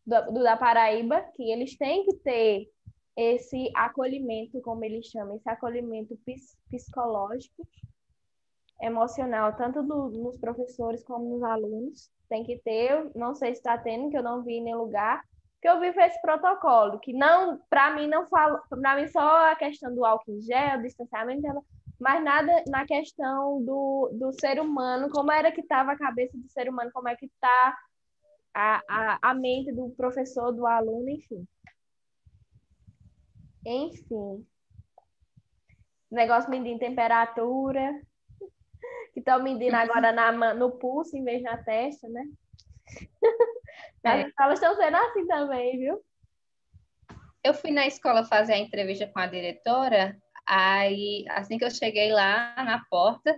da Paraíba, que eles têm que ter esse acolhimento, como eles chamam, esse acolhimento psicológico, emocional, tanto nos professores como nos alunos. Tem que ter, não sei se está tendo, que eu não vi em nenhum lugar, que eu vi foi esse protocolo, que não, para mim não fala, para mim só a questão do álcool em gel, distanciamento, mas nada na questão do ser humano, como era que estava a cabeça do ser humano, como é que está a mente do professor, do aluno, enfim. Negócio medindo temperatura, que estão medindo agora no pulso em vez na testa, né? As É. escolas estão sendo assim também, viu? Eu fui na escola fazer a entrevista com a diretora, aí assim que eu cheguei lá na porta,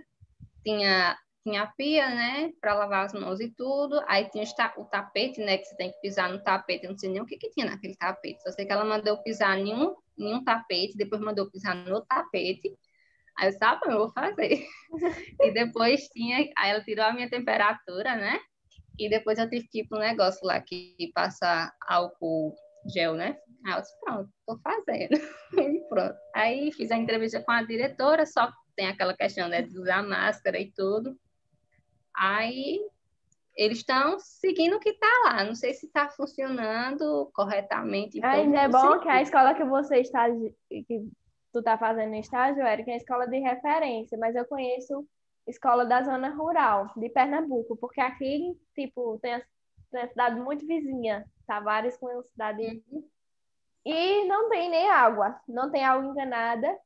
tinha a pia, né, para lavar as mãos e tudo, aí tinha o tapete, né, que você tem que pisar no tapete, eu não sei nem o que que tinha naquele tapete, só sei que ela mandou pisar em um tapete, depois mandou pisar no tapete, aí eu disse, ah, bom, eu vou fazer. E depois aí ela tirou a minha temperatura, né, e depois eu tive que ir para um negócio lá que passa álcool gel, né? Aí eu disse, pronto, tô fazendo. E pronto. Aí fiz a entrevista com a diretora, só que tem aquela questão, né, de usar máscara e tudo. Aí eles estão seguindo o que está lá. Não sei se está funcionando corretamente em todos Ainda é os bom que a sentidos. escola que você está, que tu tá fazendo estágio, Eric, é a escola de referência, mas eu conheço escola da zona rural de Pernambuco, porque aqui, tipo, tem a cidade muito vizinha, Tavares com a cidade. E não tem nem água, não tem água encanada.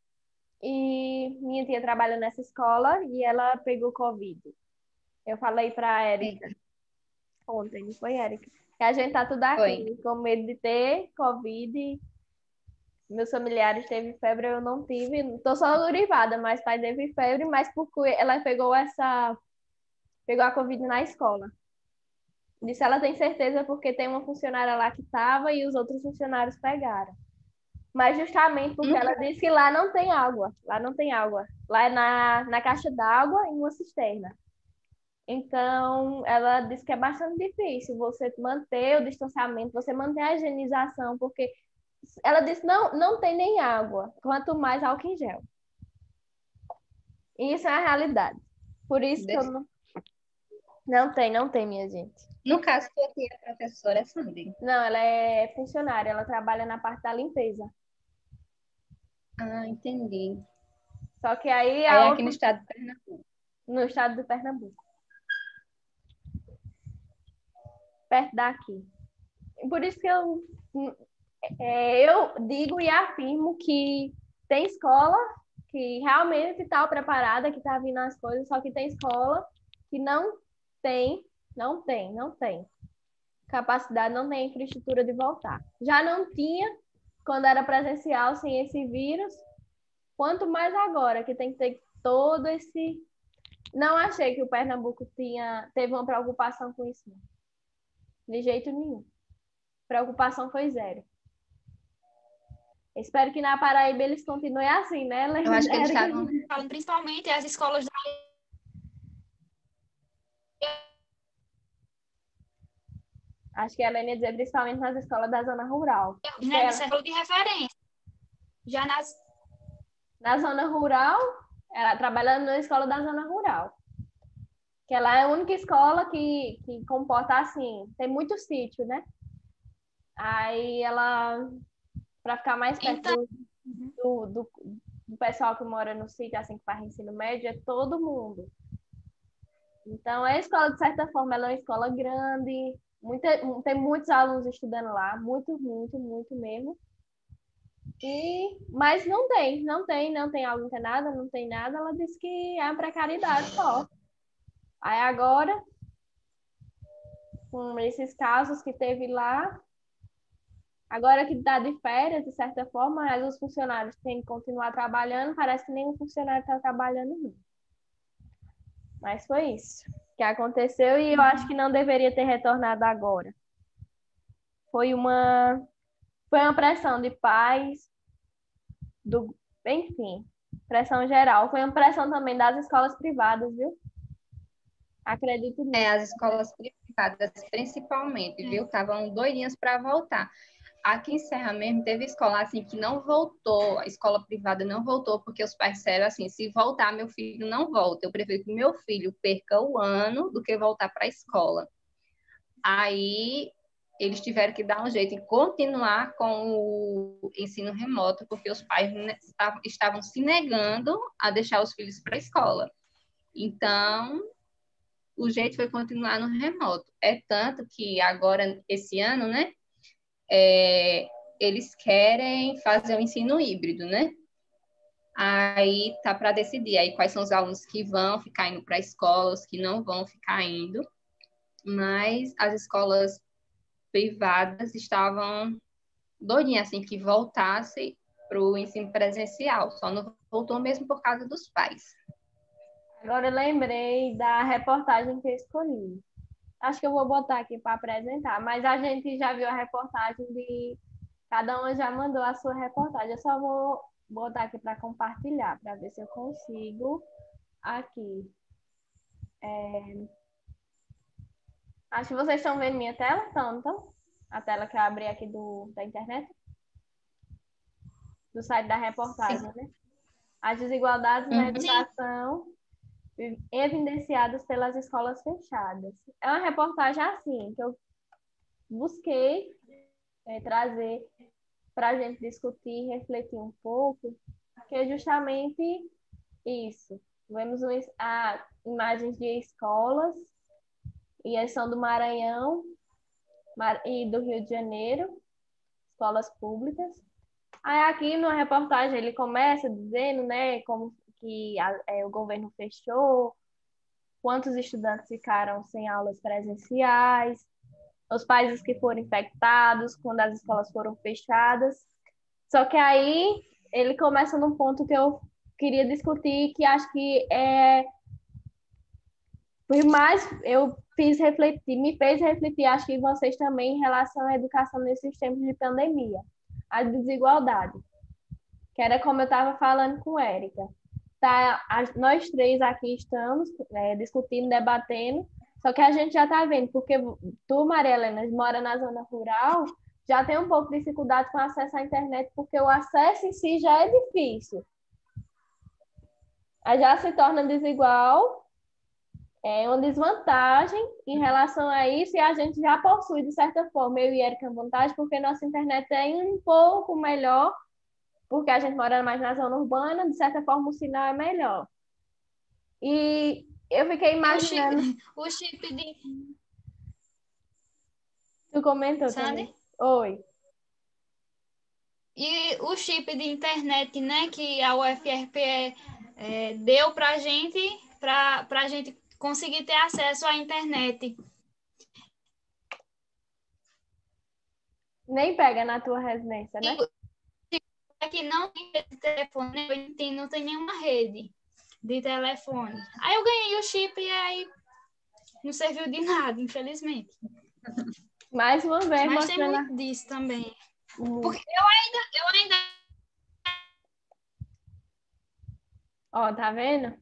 E minha tia trabalha nessa escola e ela pegou Covid. Eu falei para Érica Eita, ontem, não foi, Érica? Que a gente tá tudo foi. aqui com medo de ter Covid. Meus familiares teve febre, eu não tive. Tô só gripada, mas pai teve febre, mas porque ela pegou a Covid na escola. Disse ela tem certeza porque tem uma funcionária lá que tava e os outros funcionários pegaram. Mas justamente porque No ela disse que lá não tem água. Lá não tem água. Lá é na caixa d'água em uma cisterna. Então, ela disse que é bastante difícil você manter o distanciamento, você manter a higienização, porque ela disse não tem nem água, quanto mais álcool em gel. E isso é a realidade. Por isso que eu não tem, minha gente. no caso, tua tia é professora, Sandy. Não, ela é funcionária, ela trabalha na parte da limpeza. Ah, entendi. Só que aí Aí a é aqui no outra, estado de Pernambuco. no estado de Pernambuco, perto daqui. Por isso que eu digo e afirmo que tem escola que realmente está preparada, que está vindo as coisas, só que tem escola que não tem capacidade, não tem infraestrutura de voltar. Já não tinha quando era presencial sem esse vírus, quanto mais agora, que tem que ter todo esse. Não achei que o Pernambuco teve uma preocupação com isso, não. De jeito nenhum. Preocupação foi zero. Espero que na Paraíba eles continuem assim, né, Eu acho que eles Érica? estavam. Falam principalmente as escolas da Acho que ela ia dizer principalmente nas escolas da zona rural. Porque né, dessa escola de referência. Já na zona rural, ela trabalhando na escola da zona rural. Que ela é a única escola que comporta assim, tem muito sítio, né? Aí ela, para ficar mais perto então, do pessoal que mora no sítio, assim, que faz ensino médio, é todo mundo. Então, a escola, de certa forma, ela é uma escola grande, tem muitos alunos estudando lá, muito mesmo. Mas não tem aula internada, não tem nada. Ela disse que é uma precariedade só. Aí agora, com esses casos que teve lá, agora que está de férias, de certa forma, mas os funcionários têm que continuar trabalhando, parece que nenhum funcionário está trabalhando não. Mas foi isso que aconteceu e eu acho que não deveria ter retornado agora. Foi uma, foi uma pressão de pais, enfim, pressão geral. Foi uma pressão também das escolas privadas, viu? Acredito É, nisso. as escolas privadas, principalmente, viu? Estavam doidinhas para voltar. Aqui em Serra mesmo teve escola assim que não voltou, a escola privada não voltou, porque os pais disseram assim: se voltar, meu filho não volta. Eu prefiro que meu filho perca o ano do que voltar para a escola. Aí eles tiveram que dar um jeito em continuar com o ensino remoto, porque os pais estavam se negando a deixar os filhos para a escola. Então, o jeito foi continuar no remoto. É tanto que agora, esse ano, né, eles querem fazer o ensino híbrido, né? Aí tá para decidir aí quais são os alunos que vão ficar indo para a escola, os que não vão ficar indo. Mas as escolas privadas estavam doidinhas assim que voltasse para o ensino presencial, só não voltou mesmo por causa dos pais. Agora eu lembrei da reportagem que eu escolhi. Acho que eu vou botar aqui para apresentar, mas a gente já viu a reportagem de. Cada uma já mandou a sua reportagem. Eu só vou botar aqui para compartilhar, para ver se eu consigo aqui. Acho que vocês estão vendo minha tela, então? A tela que eu abri aqui da internet, do site da reportagem, né? As desigualdades na educação evidenciadas pelas escolas fechadas. É uma reportagem assim, que eu busquei trazer para a gente discutir, refletir um pouco, que é justamente isso. Vemos imagens de escolas, e elas são do Maranhão e do Rio de Janeiro, escolas públicas. Aí aqui na reportagem ele começa dizendo, né, como que o governo fechou, quantos estudantes ficaram sem aulas presenciais, os países que foram infectados, quando as escolas foram fechadas. Só que aí ele começa num ponto que eu queria discutir, que acho que por mais eu me fez refletir, acho que vocês também, em relação à educação nesses tempos de pandemia, a desigualdade, que era como eu estava falando com Érica. Tá, nós três aqui estamos discutindo, debatendo, só que a gente já está vendo, porque tu, Maria Helena, mora na zona rural, já tem um pouco de dificuldade com acesso à internet, porque o acesso em si já é difícil. Aí já se torna desigual, é uma desvantagem em relação a isso, e a gente já possui, de certa forma, eu e Érica, vantagem, porque nossa internet é um pouco melhor, porque a gente mora mais na zona urbana, de certa forma o sinal é melhor. E eu fiquei imaginando... O chip de... Tu comentou Sandy? também. Oi. E o chip de internet, né, que a UFRPE deu para a gente conseguir ter acesso à internet. Nem pega na tua residência, né? Aqui não tem rede de telefone, não tem nenhuma rede de telefone. Aí eu ganhei o chip e aí não serviu de nada, infelizmente. Mais uma vez, mas tem mostrando... muito disso também. Porque eu ainda... Ó, tá vendo?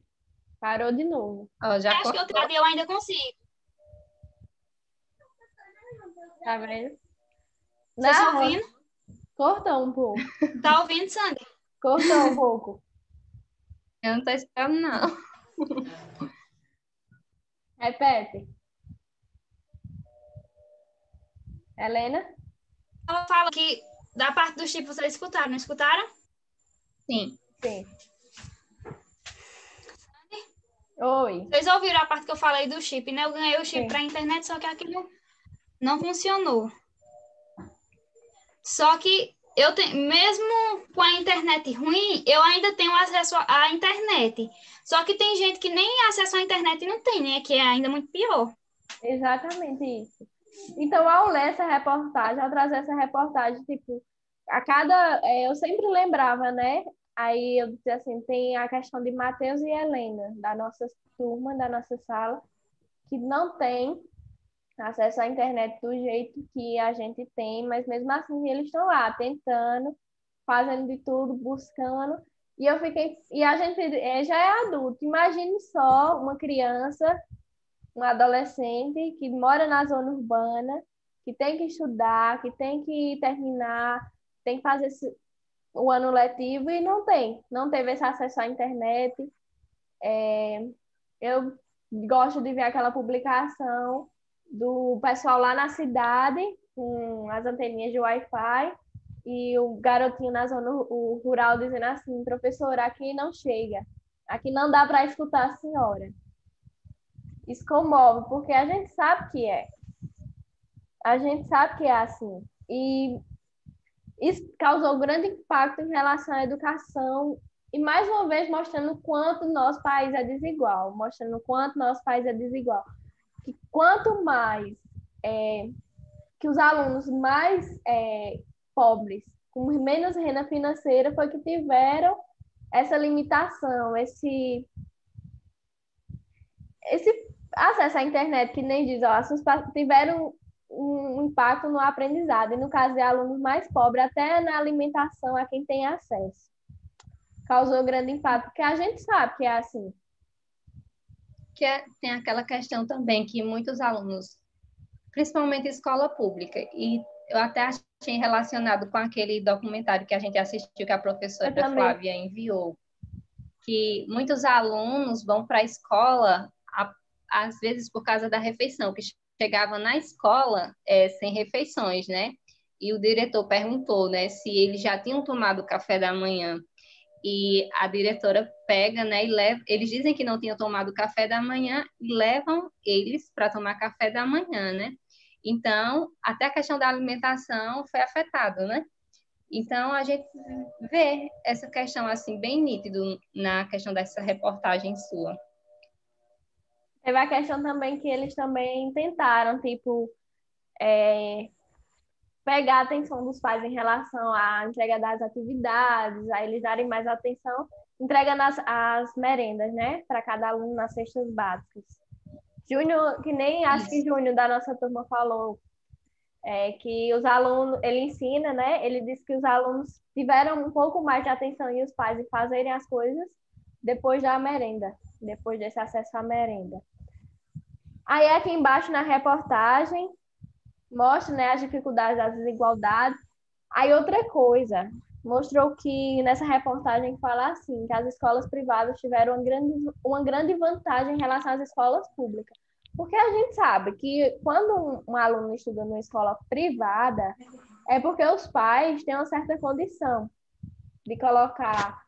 Parou de novo. Já acho que eu ainda consigo. Tá vendo? Vocês estão ouvindo? Cortou um pouco. Tá ouvindo, Sandy? Cortou um pouco. Eu não tô esperando, não. Repete. Helena? Ela fala que da parte do chip vocês escutaram, não escutaram? Sim. Sim. Oi. Vocês ouviram a parte que eu falei do chip, né? Eu ganhei o chip para a internet, só que aquilo não funcionou. Só que mesmo com a internet ruim, eu ainda tenho acesso à internet. Só que tem gente que nem acesso à internet não tem, né? Que é ainda muito pior. Exatamente isso. Então, ao ler essa reportagem, ao trazer essa reportagem, tipo, eu sempre lembrava, né? Aí eu dizia assim, tem a questão de Matheus e Helena, da nossa turma, da nossa sala, que não tem acesso à internet do jeito que a gente tem, mas mesmo assim eles estão lá tentando, fazendo de tudo, buscando. E a gente já é adulto. Imagine só uma criança, um adolescente que mora na zona urbana, que tem que estudar, que tem que terminar, tem que fazer o ano letivo e não teve esse acesso à internet. Eu gosto de ver aquela publicação do pessoal lá na cidade, com as anteninhas de Wi-Fi, e o garotinho na zona rural dizendo assim, professora, aqui não chega, aqui não dá para escutar a senhora. Isso comove, porque a gente sabe que é. A gente sabe que é assim. E isso causou grande impacto em relação à educação E mais uma vez mostrando o quanto nosso país é desigual, mostrando o quanto nosso país é desigual. Que quanto mais que os alunos mais pobres, com menos renda financeira, foi que tiveram essa limitação, esse acesso à internet, que nem diz, ó, tiveram um impacto no aprendizado, e no caso de alunos mais pobres, até na alimentação a quem tem acesso. Causou grande impacto, porque a gente sabe que é assim. Tem aquela questão também que muitos alunos, principalmente escola pública, e eu até achei relacionado com aquele documentário que a gente assistiu, que a professora Flávia enviou, que muitos alunos vão para a escola, às vezes por causa da refeição, que chegava na escola sem refeições, né? E o diretor perguntou, né, se eles já tinham tomado café da manhã. E a diretora pega, né, e leva. Eles dizem que não tinham tomado café da manhã e levam eles para tomar café da manhã, né? Então, até a questão da alimentação foi afetada, né? Então, a gente vê essa questão assim bem nítido na questão dessa reportagem sua. Teve a questão também que eles também tentaram, tipo, pegar a atenção dos pais em relação à entrega das atividades, a eles darem mais atenção, entregando as merendas, né, para cada aluno nas cestas básicas. Júnior, que nem acho que Júnior da nossa turma falou, que os alunos, ele ensina, né, ele disse que os alunos tiveram um pouco mais de atenção e os pais em fazerem as coisas depois da merenda, depois desse acesso à merenda. Aí aqui embaixo na reportagem mostra, né, as dificuldades das desigualdades. Aí outra coisa, mostrou que nessa reportagem fala assim, que as escolas privadas tiveram uma grande vantagem em relação às escolas públicas. Porque a gente sabe que quando um aluno estuda numa escola privada, é porque os pais têm uma certa condição de colocar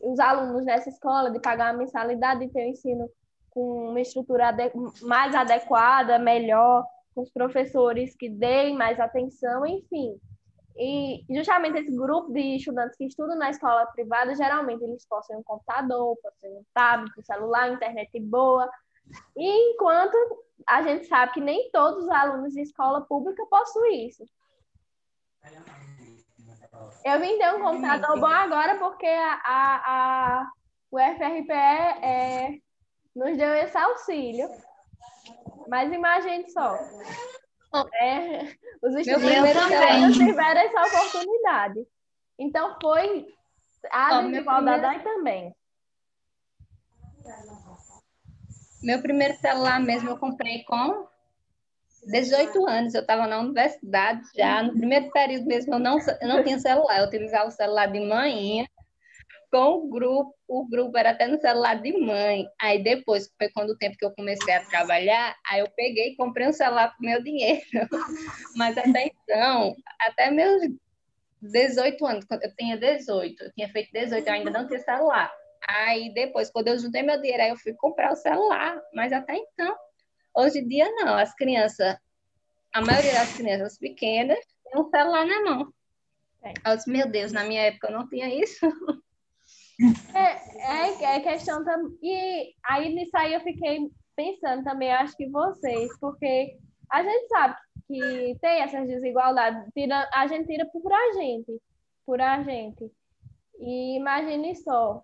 os alunos nessa escola, de pagar uma mensalidade, de ter um ensino com uma estrutura mais adequada, melhor, com os professores que deem mais atenção, enfim. E justamente esse grupo de estudantes que estudam na escola privada, geralmente eles possuem um computador, possuem um tablet, um celular, internet boa. E enquanto a gente sabe que nem todos os alunos de escola pública possuem isso. Eu vim ter um computador bom agora porque o FRPE nos deu esse auxílio. Mas imagine só. Os estudantes também tiveram essa oportunidade. Então, foi a desigualdade aí também. Meu primeiro celular mesmo eu comprei com 18 anos. Eu estava na universidade já. No primeiro período mesmo eu não tinha celular. Eu utilizava o celular de manhã com o grupo. O grupo era até no celular de mãe. Aí depois, foi quando o tempo que eu comecei a trabalhar, aí eu peguei e comprei um celular com meu dinheiro. Mas até então, até meus 18 anos, quando eu tinha 18, eu tinha feito 18, eu ainda não tinha celular. Aí depois, quando eu juntei meu dinheiro, aí eu fui comprar o celular. Mas até então, hoje em dia não. As crianças, a maioria das crianças pequenas, tem um celular na mão. Eu disse, meu Deus, na minha época eu não tinha isso. É questão também. E aí nisso aí eu fiquei pensando também, acho que vocês, porque a gente sabe que tem essas desigualdades, a gente tira por a gente. E imagine só,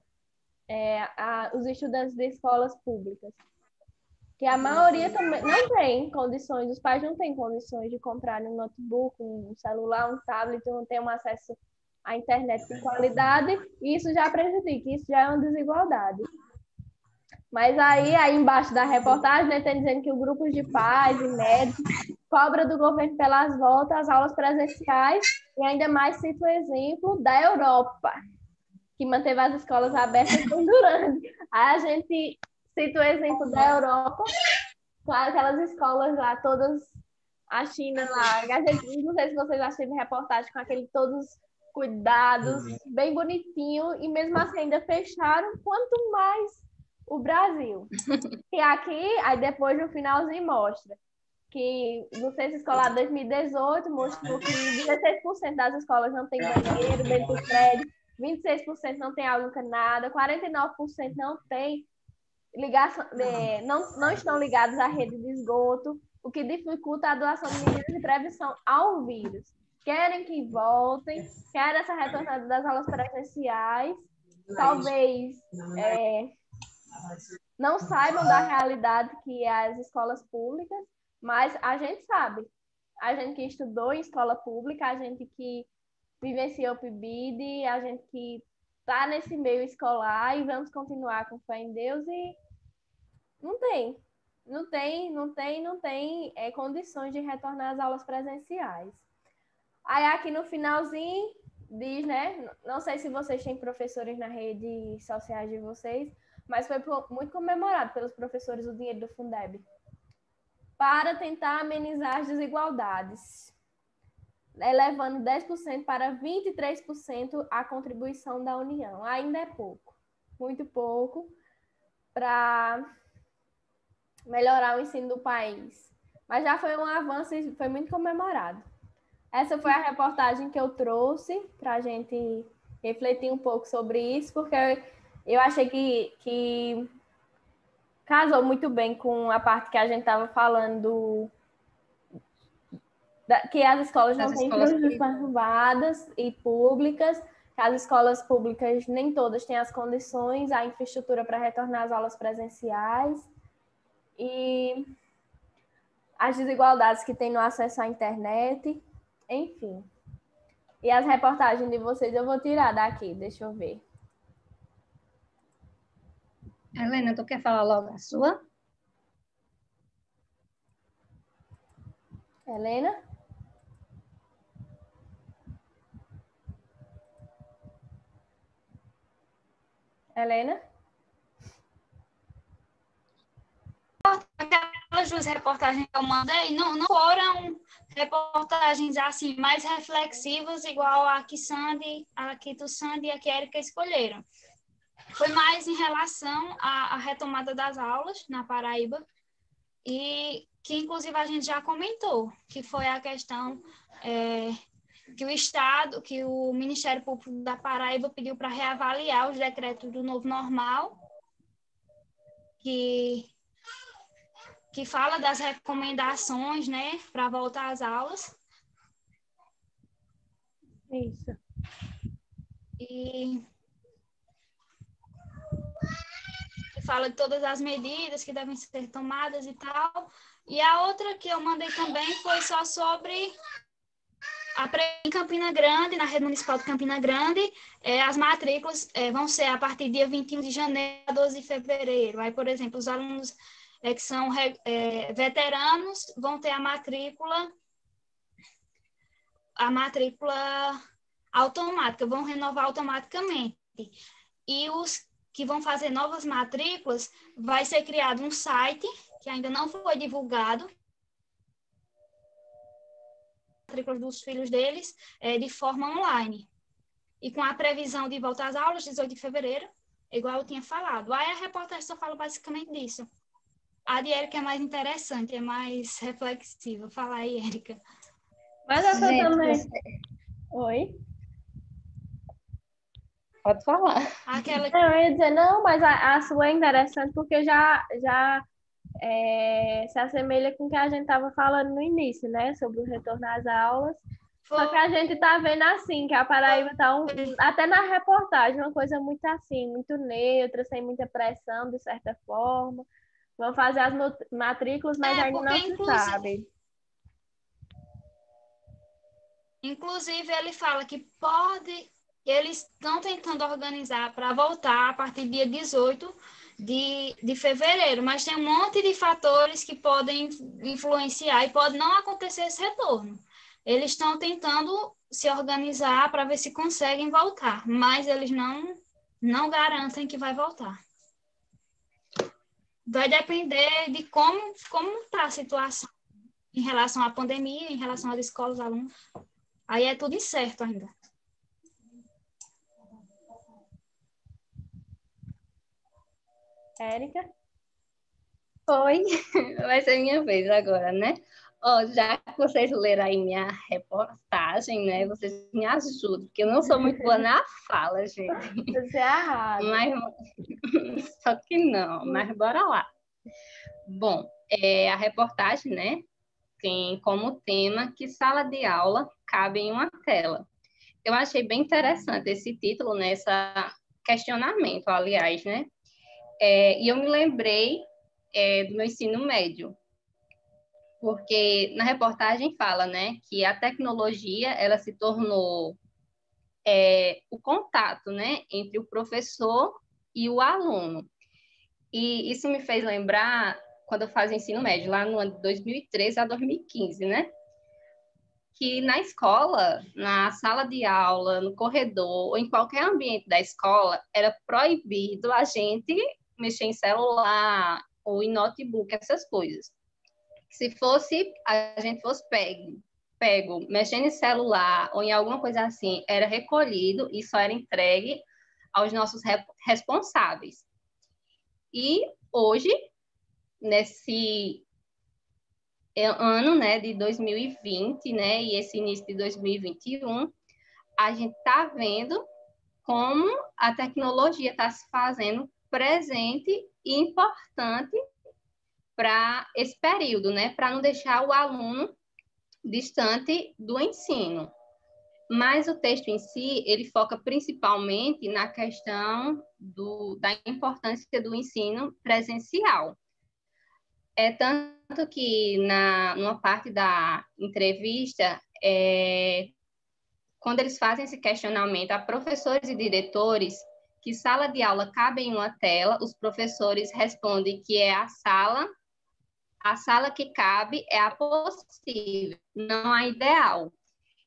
os estudantes de escolas públicas, que a maioria também não tem condições, os pais não têm condições de comprar um notebook, um celular, um tablet, não tem um acesso à internet de qualidade, e isso já prejudica, isso já é uma desigualdade. Mas aí embaixo da reportagem, né, tem dizendo que o grupo de pais e médicos cobra do governo pelas voltas às aulas presenciais, e ainda mais cita o exemplo da Europa, que manteve as escolas abertas durante. Aí a gente cita o exemplo da Europa, com aquelas escolas lá, todas, a China lá, a gente, não sei se vocês acharam reportagem com aquele todos cuidados, bem bonitinho, e mesmo assim ainda fecharam, quanto mais o Brasil. E aqui, aí depois no finalzinho mostra que no Censo Escolar 2018 mostrou que 16% das escolas não tem banheiro dentro do prédio, 26% não tem água encanada, 49% não tem ligação, não estão ligados à rede de esgoto, o que dificulta a doação de medidas de prevenção ao vírus. Querem que voltem, querem essa retornada das aulas presenciais, talvez não saibam da realidade que é as escolas públicas, mas a gente sabe. A gente que estudou em escola pública, a gente que vivenciou o PIBID, a gente que está nesse meio escolar e vamos continuar com fé em Deus e não tem condições de retornar às aulas presenciais. Aí aqui no finalzinho diz, né? Não sei se vocês têm professores na rede sociais de vocês, mas foi muito comemorado pelos professores o dinheiro do Fundeb para tentar amenizar as desigualdades, elevando 10% para 23% a contribuição da União. Ainda é pouco, muito pouco, para melhorar o ensino do país. Mas já foi um avanço e foi muito comemorado. Essa foi a reportagem que eu trouxe para a gente refletir um pouco sobre isso, porque eu achei que casou muito bem com a parte que a gente estava falando que as escolas não têm infraestruturas privadas e públicas, que as escolas públicas nem todas têm as condições, a infraestrutura para retornar às aulas presenciais e as desigualdades que tem no acesso à internet, enfim. E as reportagens de vocês eu vou tirar daqui, deixa eu ver. Helena, tu quer falar logo a sua? Helena? Helena? Aquelas duas reportagens que eu mandei não foram reportagens assim mais reflexivas, igual a que tu, Sandy e a que Érica escolheram. Foi mais em relação à retomada das aulas na Paraíba, e que inclusive a gente já comentou, que foi a questão que o Estado, que o Ministério Público da Paraíba pediu para reavaliar os decretos do novo normal, que fala das recomendações, né, para voltar às aulas. Isso. E fala de todas as medidas que devem ser tomadas e tal. E a outra que eu mandei também foi só sobre em Campina Grande, na rede municipal de Campina Grande, as matrículas vão ser a partir do dia 21 de janeiro a 12 de fevereiro. Aí, por exemplo, os alunos que são veteranos vão ter a matrícula automática, vão renovar automaticamente. E os que vão fazer novas matrículas, vai ser criado um site, que ainda não foi divulgado, matrículas dos filhos deles, de forma online. E com a previsão de voltar às aulas, 18 de fevereiro, igual eu tinha falado. Aí a reportagem só fala basicamente disso. A de Érica é mais interessante, é mais reflexiva. Fala aí, Érica. Mas essa também... Oi? Pode falar. Eu ia dizer, não, mas a sua é interessante porque já se assemelha com o que a gente estava falando no início, né? Sobre o retorno às aulas. Só que a gente está vendo assim, que a Paraíba está até na reportagem, uma coisa muito assim, muito neutra, sem muita pressão, de certa forma. Vão fazer as matrículas, mas ainda não se sabe. Inclusive, ele fala que eles estão tentando organizar para voltar a partir do dia 18 de fevereiro, mas tem um monte de fatores que podem influenciar e pode não acontecer esse retorno. Eles estão tentando se organizar para ver se conseguem voltar, mas eles não garantem que vai voltar. Vai depender de como está a situação em relação à pandemia, em relação às escolas, alunos. Aí é tudo incerto ainda. Érica? Oi, vai ser minha vez agora, né? Ó, já que vocês leram aí minha reportagem, né? Vocês me ajudam, porque eu não sou muito boa na fala, gente. Você arrasa. Mas, só que não, mas bora lá. Bom, a reportagem, né, tem como tema que sala de aula cabe em uma tela. Eu achei bem interessante esse título, né, esse questionamento, aliás, né? E eu me lembrei do meu ensino médio, porque na reportagem fala, né, que a tecnologia ela se tornou o contato, né, entre o professor e o aluno. E isso me fez lembrar quando eu fazia ensino médio, lá no ano de 2013 a 2015, né? Que na escola, na sala de aula, no corredor, ou em qualquer ambiente da escola, era proibido a gente mexer em celular ou em notebook, essas coisas. Se fosse, a gente fosse pego mexendo em celular ou em alguma coisa assim, era recolhido e só era entregue aos nossos responsáveis. E hoje, nesse ano, né, de 2020, né, e esse início de 2021, a gente está vendo como a tecnologia está se fazendo presente e importante para esse período, né, para não deixar o aluno distante do ensino. Mas o texto em si, ele foca principalmente na questão da importância do ensino presencial. Tanto que numa parte da entrevista, quando eles fazem esse questionamento a professores e diretores, que sala de aula cabe em uma tela, os professores respondem que é a sala que cabe é a possível, não a ideal.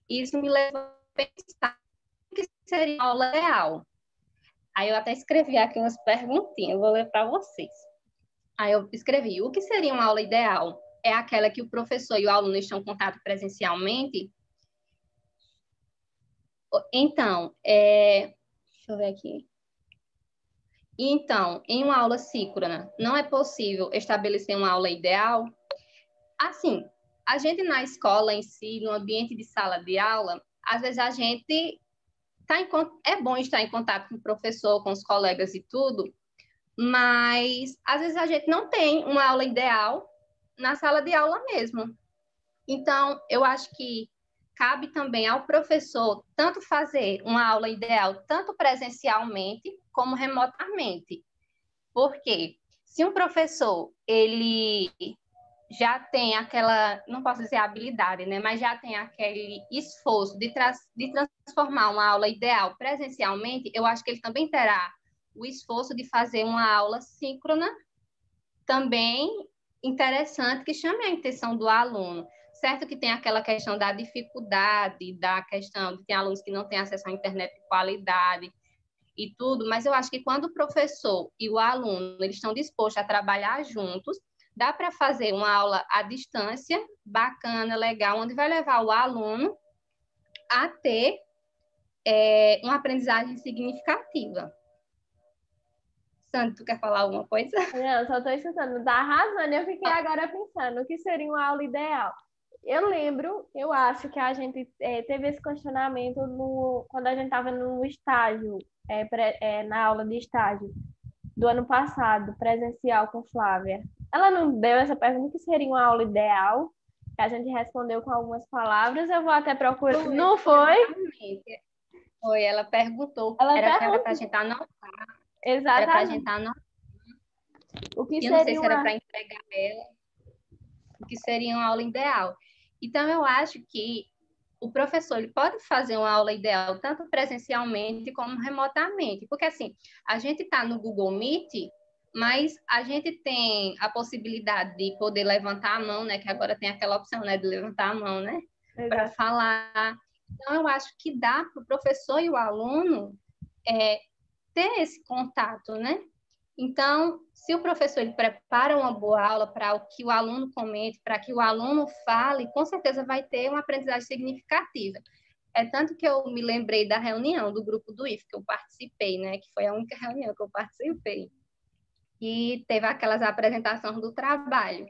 Isso me levou a pensar o que seria a aula ideal. Aí eu até escrevi aqui umas perguntinhas, eu vou ler para vocês. Aí eu escrevi, o que seria uma aula ideal? É aquela que o professor e o aluno estão em contato presencialmente? Então, deixa eu ver aqui. Então, em uma aula síncrona, não é possível estabelecer uma aula ideal? Assim, a gente na escola em si, no ambiente de sala de aula, às vezes a gente é bom estar em contato com o professor, com os colegas e tudo, mas às vezes a gente não tem uma aula ideal na sala de aula mesmo. Então, eu acho que cabe também ao professor tanto fazer uma aula ideal, tanto presencialmente como remotamente. Porque se um professor, ele já tem aquela, não posso dizer habilidade, né, mas já tem aquele esforço de transformar uma aula ideal presencialmente, eu acho que ele também terá o esforço de fazer uma aula síncrona também interessante, que chame a atenção do aluno. Certo que tem aquela questão da dificuldade, da questão de tem alunos que não têm acesso à internet de qualidade e tudo, mas eu acho que quando o professor e o aluno eles estão dispostos a trabalhar juntos, dá para fazer uma aula à distância, bacana, legal, onde vai levar o aluno a ter uma aprendizagem significativa. Sandra, tu quer falar alguma coisa? Não, só estou escutando. Tá arrasando. Eu fiquei agora pensando o que seria uma aula ideal. Eu lembro, eu acho que a gente teve esse questionamento quando a gente estava no estágio, na aula de estágio do ano passado, presencial com Flávia. Ela não deu essa pergunta, o que seria uma aula ideal? Que a gente respondeu com algumas palavras. Eu vou até procurar. Não foi? Foi, ela perguntou. Era para a gente anotar. Exatamente. Era para a gente anotar. O que eu não sei se era para entregar ela. O que seria uma aula ideal. Então, eu acho que o professor ele pode fazer uma aula ideal tanto presencialmente como remotamente. Porque, assim, a gente está no Google Meet, mas a gente tem a possibilidade de poder levantar a mão, né? Que agora tem aquela opção, né? De levantar a mão, né? Para falar. Então, eu acho que dá para o professor e o aluno ter esse contato, né? Então, se o professor ele prepara uma boa aula para que o aluno comente, para que o aluno fale, com certeza vai ter uma aprendizagem significativa. É tanto que eu me lembrei da reunião do grupo do IF, que eu participei, né? Que foi a única reunião que eu participei. E teve aquelas apresentações do trabalho.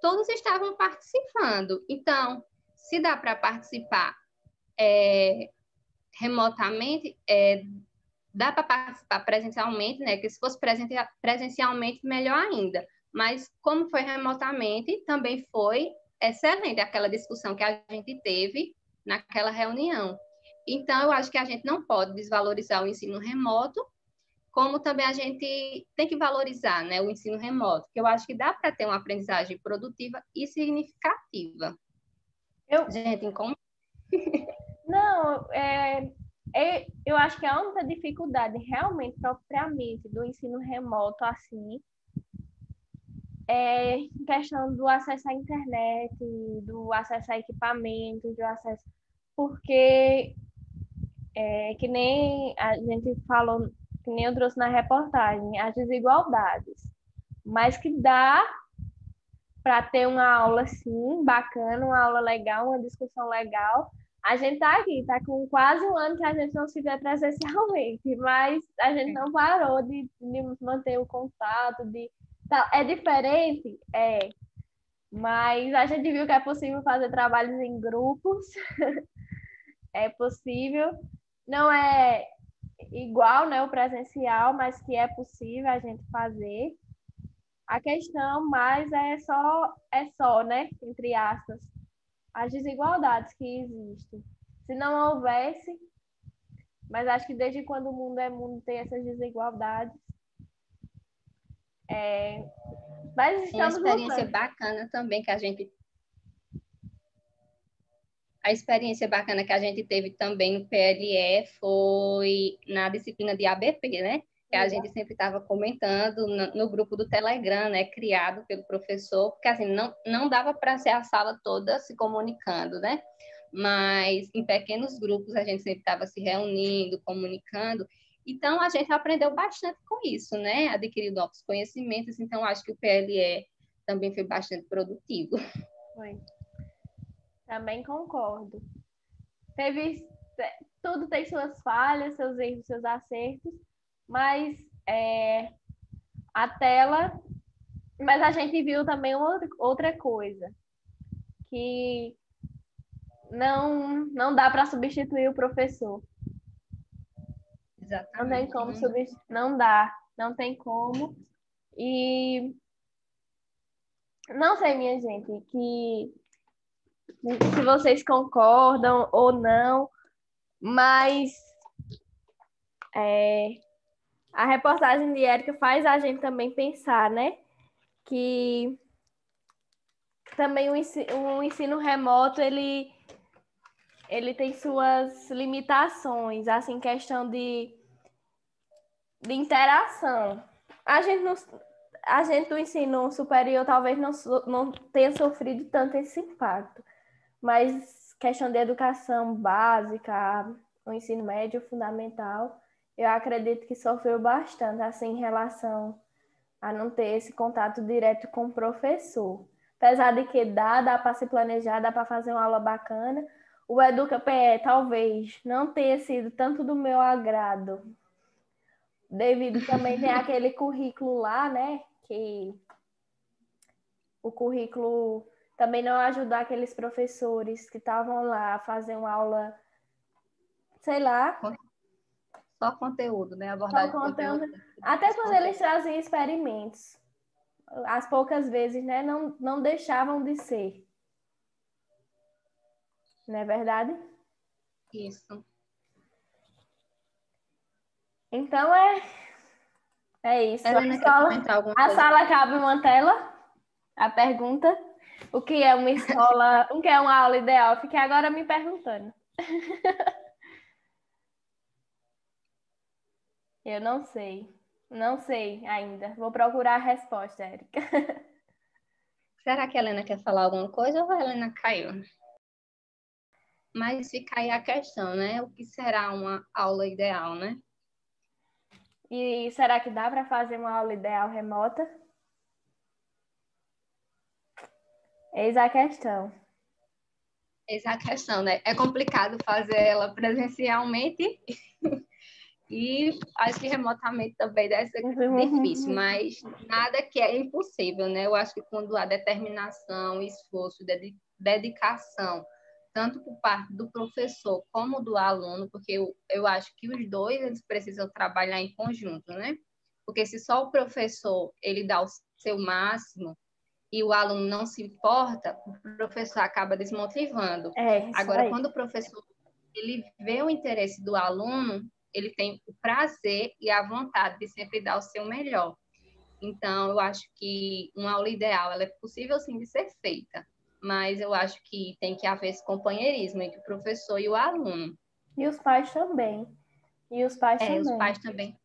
todos estavam participando. Então, se dá para participar remotamente, dá para participar presencialmente, né? Que se fosse presencialmente, melhor ainda. Mas como foi remotamente, também foi excelente aquela discussão que a gente teve naquela reunião. Então, eu acho que a gente não pode desvalorizar o ensino remoto, como também a gente tem que valorizar, né, o ensino remoto, que eu acho que dá para ter uma aprendizagem produtiva e significativa. Gente, Não, eu acho que a única dificuldade realmente, propriamente, do ensino remoto, assim, é questão do acesso à internet, do acesso a equipamentos, do acesso... Porque, que nem a gente falou, que nem eu trouxe na reportagem, as desigualdades. Mas que dá para ter uma aula, assim, bacana, uma aula legal, uma discussão legal. A gente tá aqui, tá com quase um ano que a gente não se vê presencialmente, mas a gente não parou de manter o contato, é diferente? É, mas a gente viu que é possível fazer trabalhos em grupos, é possível. Não é igual, né, o presencial, mas que é possível a gente fazer. A questão mais é só, né, entre aspas, as desigualdades que existem. Se não houvesse, mas acho que desde quando o mundo é mundo tem essas desigualdades. Mas uma estamos experiência lutando. bacana também que a experiência bacana que a gente teve também no PLE foi na disciplina de ABP, né? Que a gente sempre estava comentando no grupo do Telegram, né? Criado pelo professor, porque assim, não dava para ser a sala toda se comunicando, né? Mas em pequenos grupos a gente sempre estava se reunindo, comunicando. Então, a gente aprendeu bastante com isso, né? Adquiriu novos conhecimentos. Então, acho que o PLE também foi bastante produtivo. Foi. Também concordo. Tudo tem suas falhas, seus erros, seus acertos, mas a tela. Mas a gente viu também outra coisa, que não dá para substituir o professor. Exatamente. Não tem como substituir, não dá, não tem como. E não sei, minha gente, se vocês concordam ou não, mas a reportagem de Érica faz a gente também pensar, né? Que também o ensino remoto, ele tem suas limitações, assim, questão de interação. A gente do ensino superior talvez não tenha sofrido tanto esse impacto, mas questão de educação básica, o ensino médio fundamental, eu acredito que sofreu bastante, assim, em relação a não ter esse contato direto com o professor. Apesar de que dá para se planejar, dá para fazer uma aula bacana, o Educa PE talvez não tenha sido tanto do meu agrado, devido também tem aquele currículo lá, né, que o currículo também não ajudou aqueles professores que estavam lá a fazer uma aula, sei lá. Só conteúdo, né? Só Abordagem de conteúdo. conteúdo. Até quando eles traziam experimentos, as poucas vezes, né, não deixavam de ser. Não é verdade? Isso. Então é isso. Helena, quer comentar alguma A coisa? sala cabe uma tela? A pergunta. O que é uma escola? O que é uma aula ideal? Fiquei agora me perguntando. Eu não sei. Não sei ainda. Vou procurar a resposta, Érica. Será que a Helena quer falar alguma coisa ou a Helena caiu? Mas fica aí a questão, né? O que será uma aula ideal, né? E será que dá para fazer uma aula ideal remota? Eis a questão. Essa é a questão, né? É complicado fazer ela presencialmente E acho que remotamente também deve ser difícil, mas nada que é impossível, né? Eu acho que quando há determinação, esforço, dedicação, tanto por parte do professor como do aluno, porque eu acho que os dois eles precisam trabalhar em conjunto, né? Porque se só o professor ele dá o seu máximo e o aluno não se importa, o professor acaba desmotivando. Agora, quando o professor ele vê o interesse do aluno, ele tem o prazer e a vontade de sempre dar o seu melhor. Então, eu acho que uma aula ideal, ela é possível sim de ser feita, mas eu acho que tem que haver esse companheirismo entre o professor e o aluno. E os pais também. Os pais também.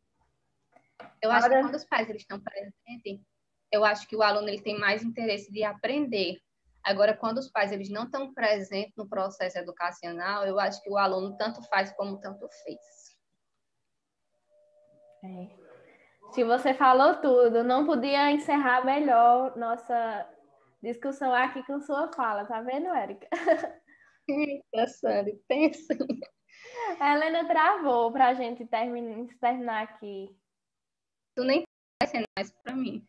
Eu acho que Agora, quando os pais eles estão presentes, eu acho que o aluno ele tem mais interesse de aprender. Agora, quando os pais eles não estão presentes no processo educacional, eu acho que o aluno tanto faz como tanto fez. se você falou tudo, não podia encerrar melhor nossa discussão aqui com sua fala, tá vendo, Érica? Pensando, pensa. A Helena travou para a gente terminar aqui. Tu nem vai ser mais para mim.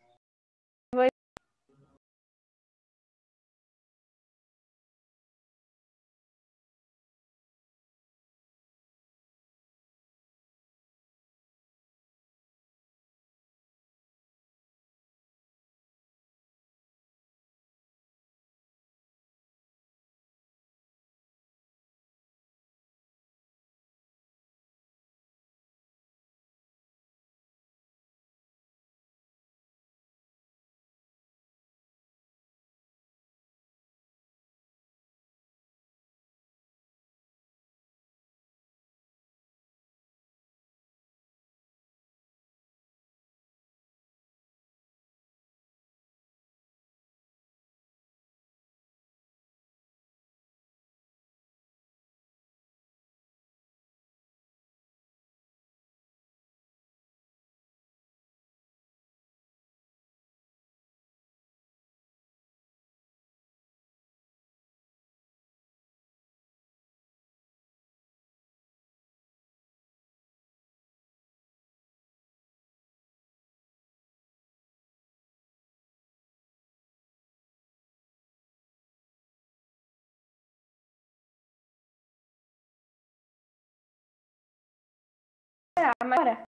Agora.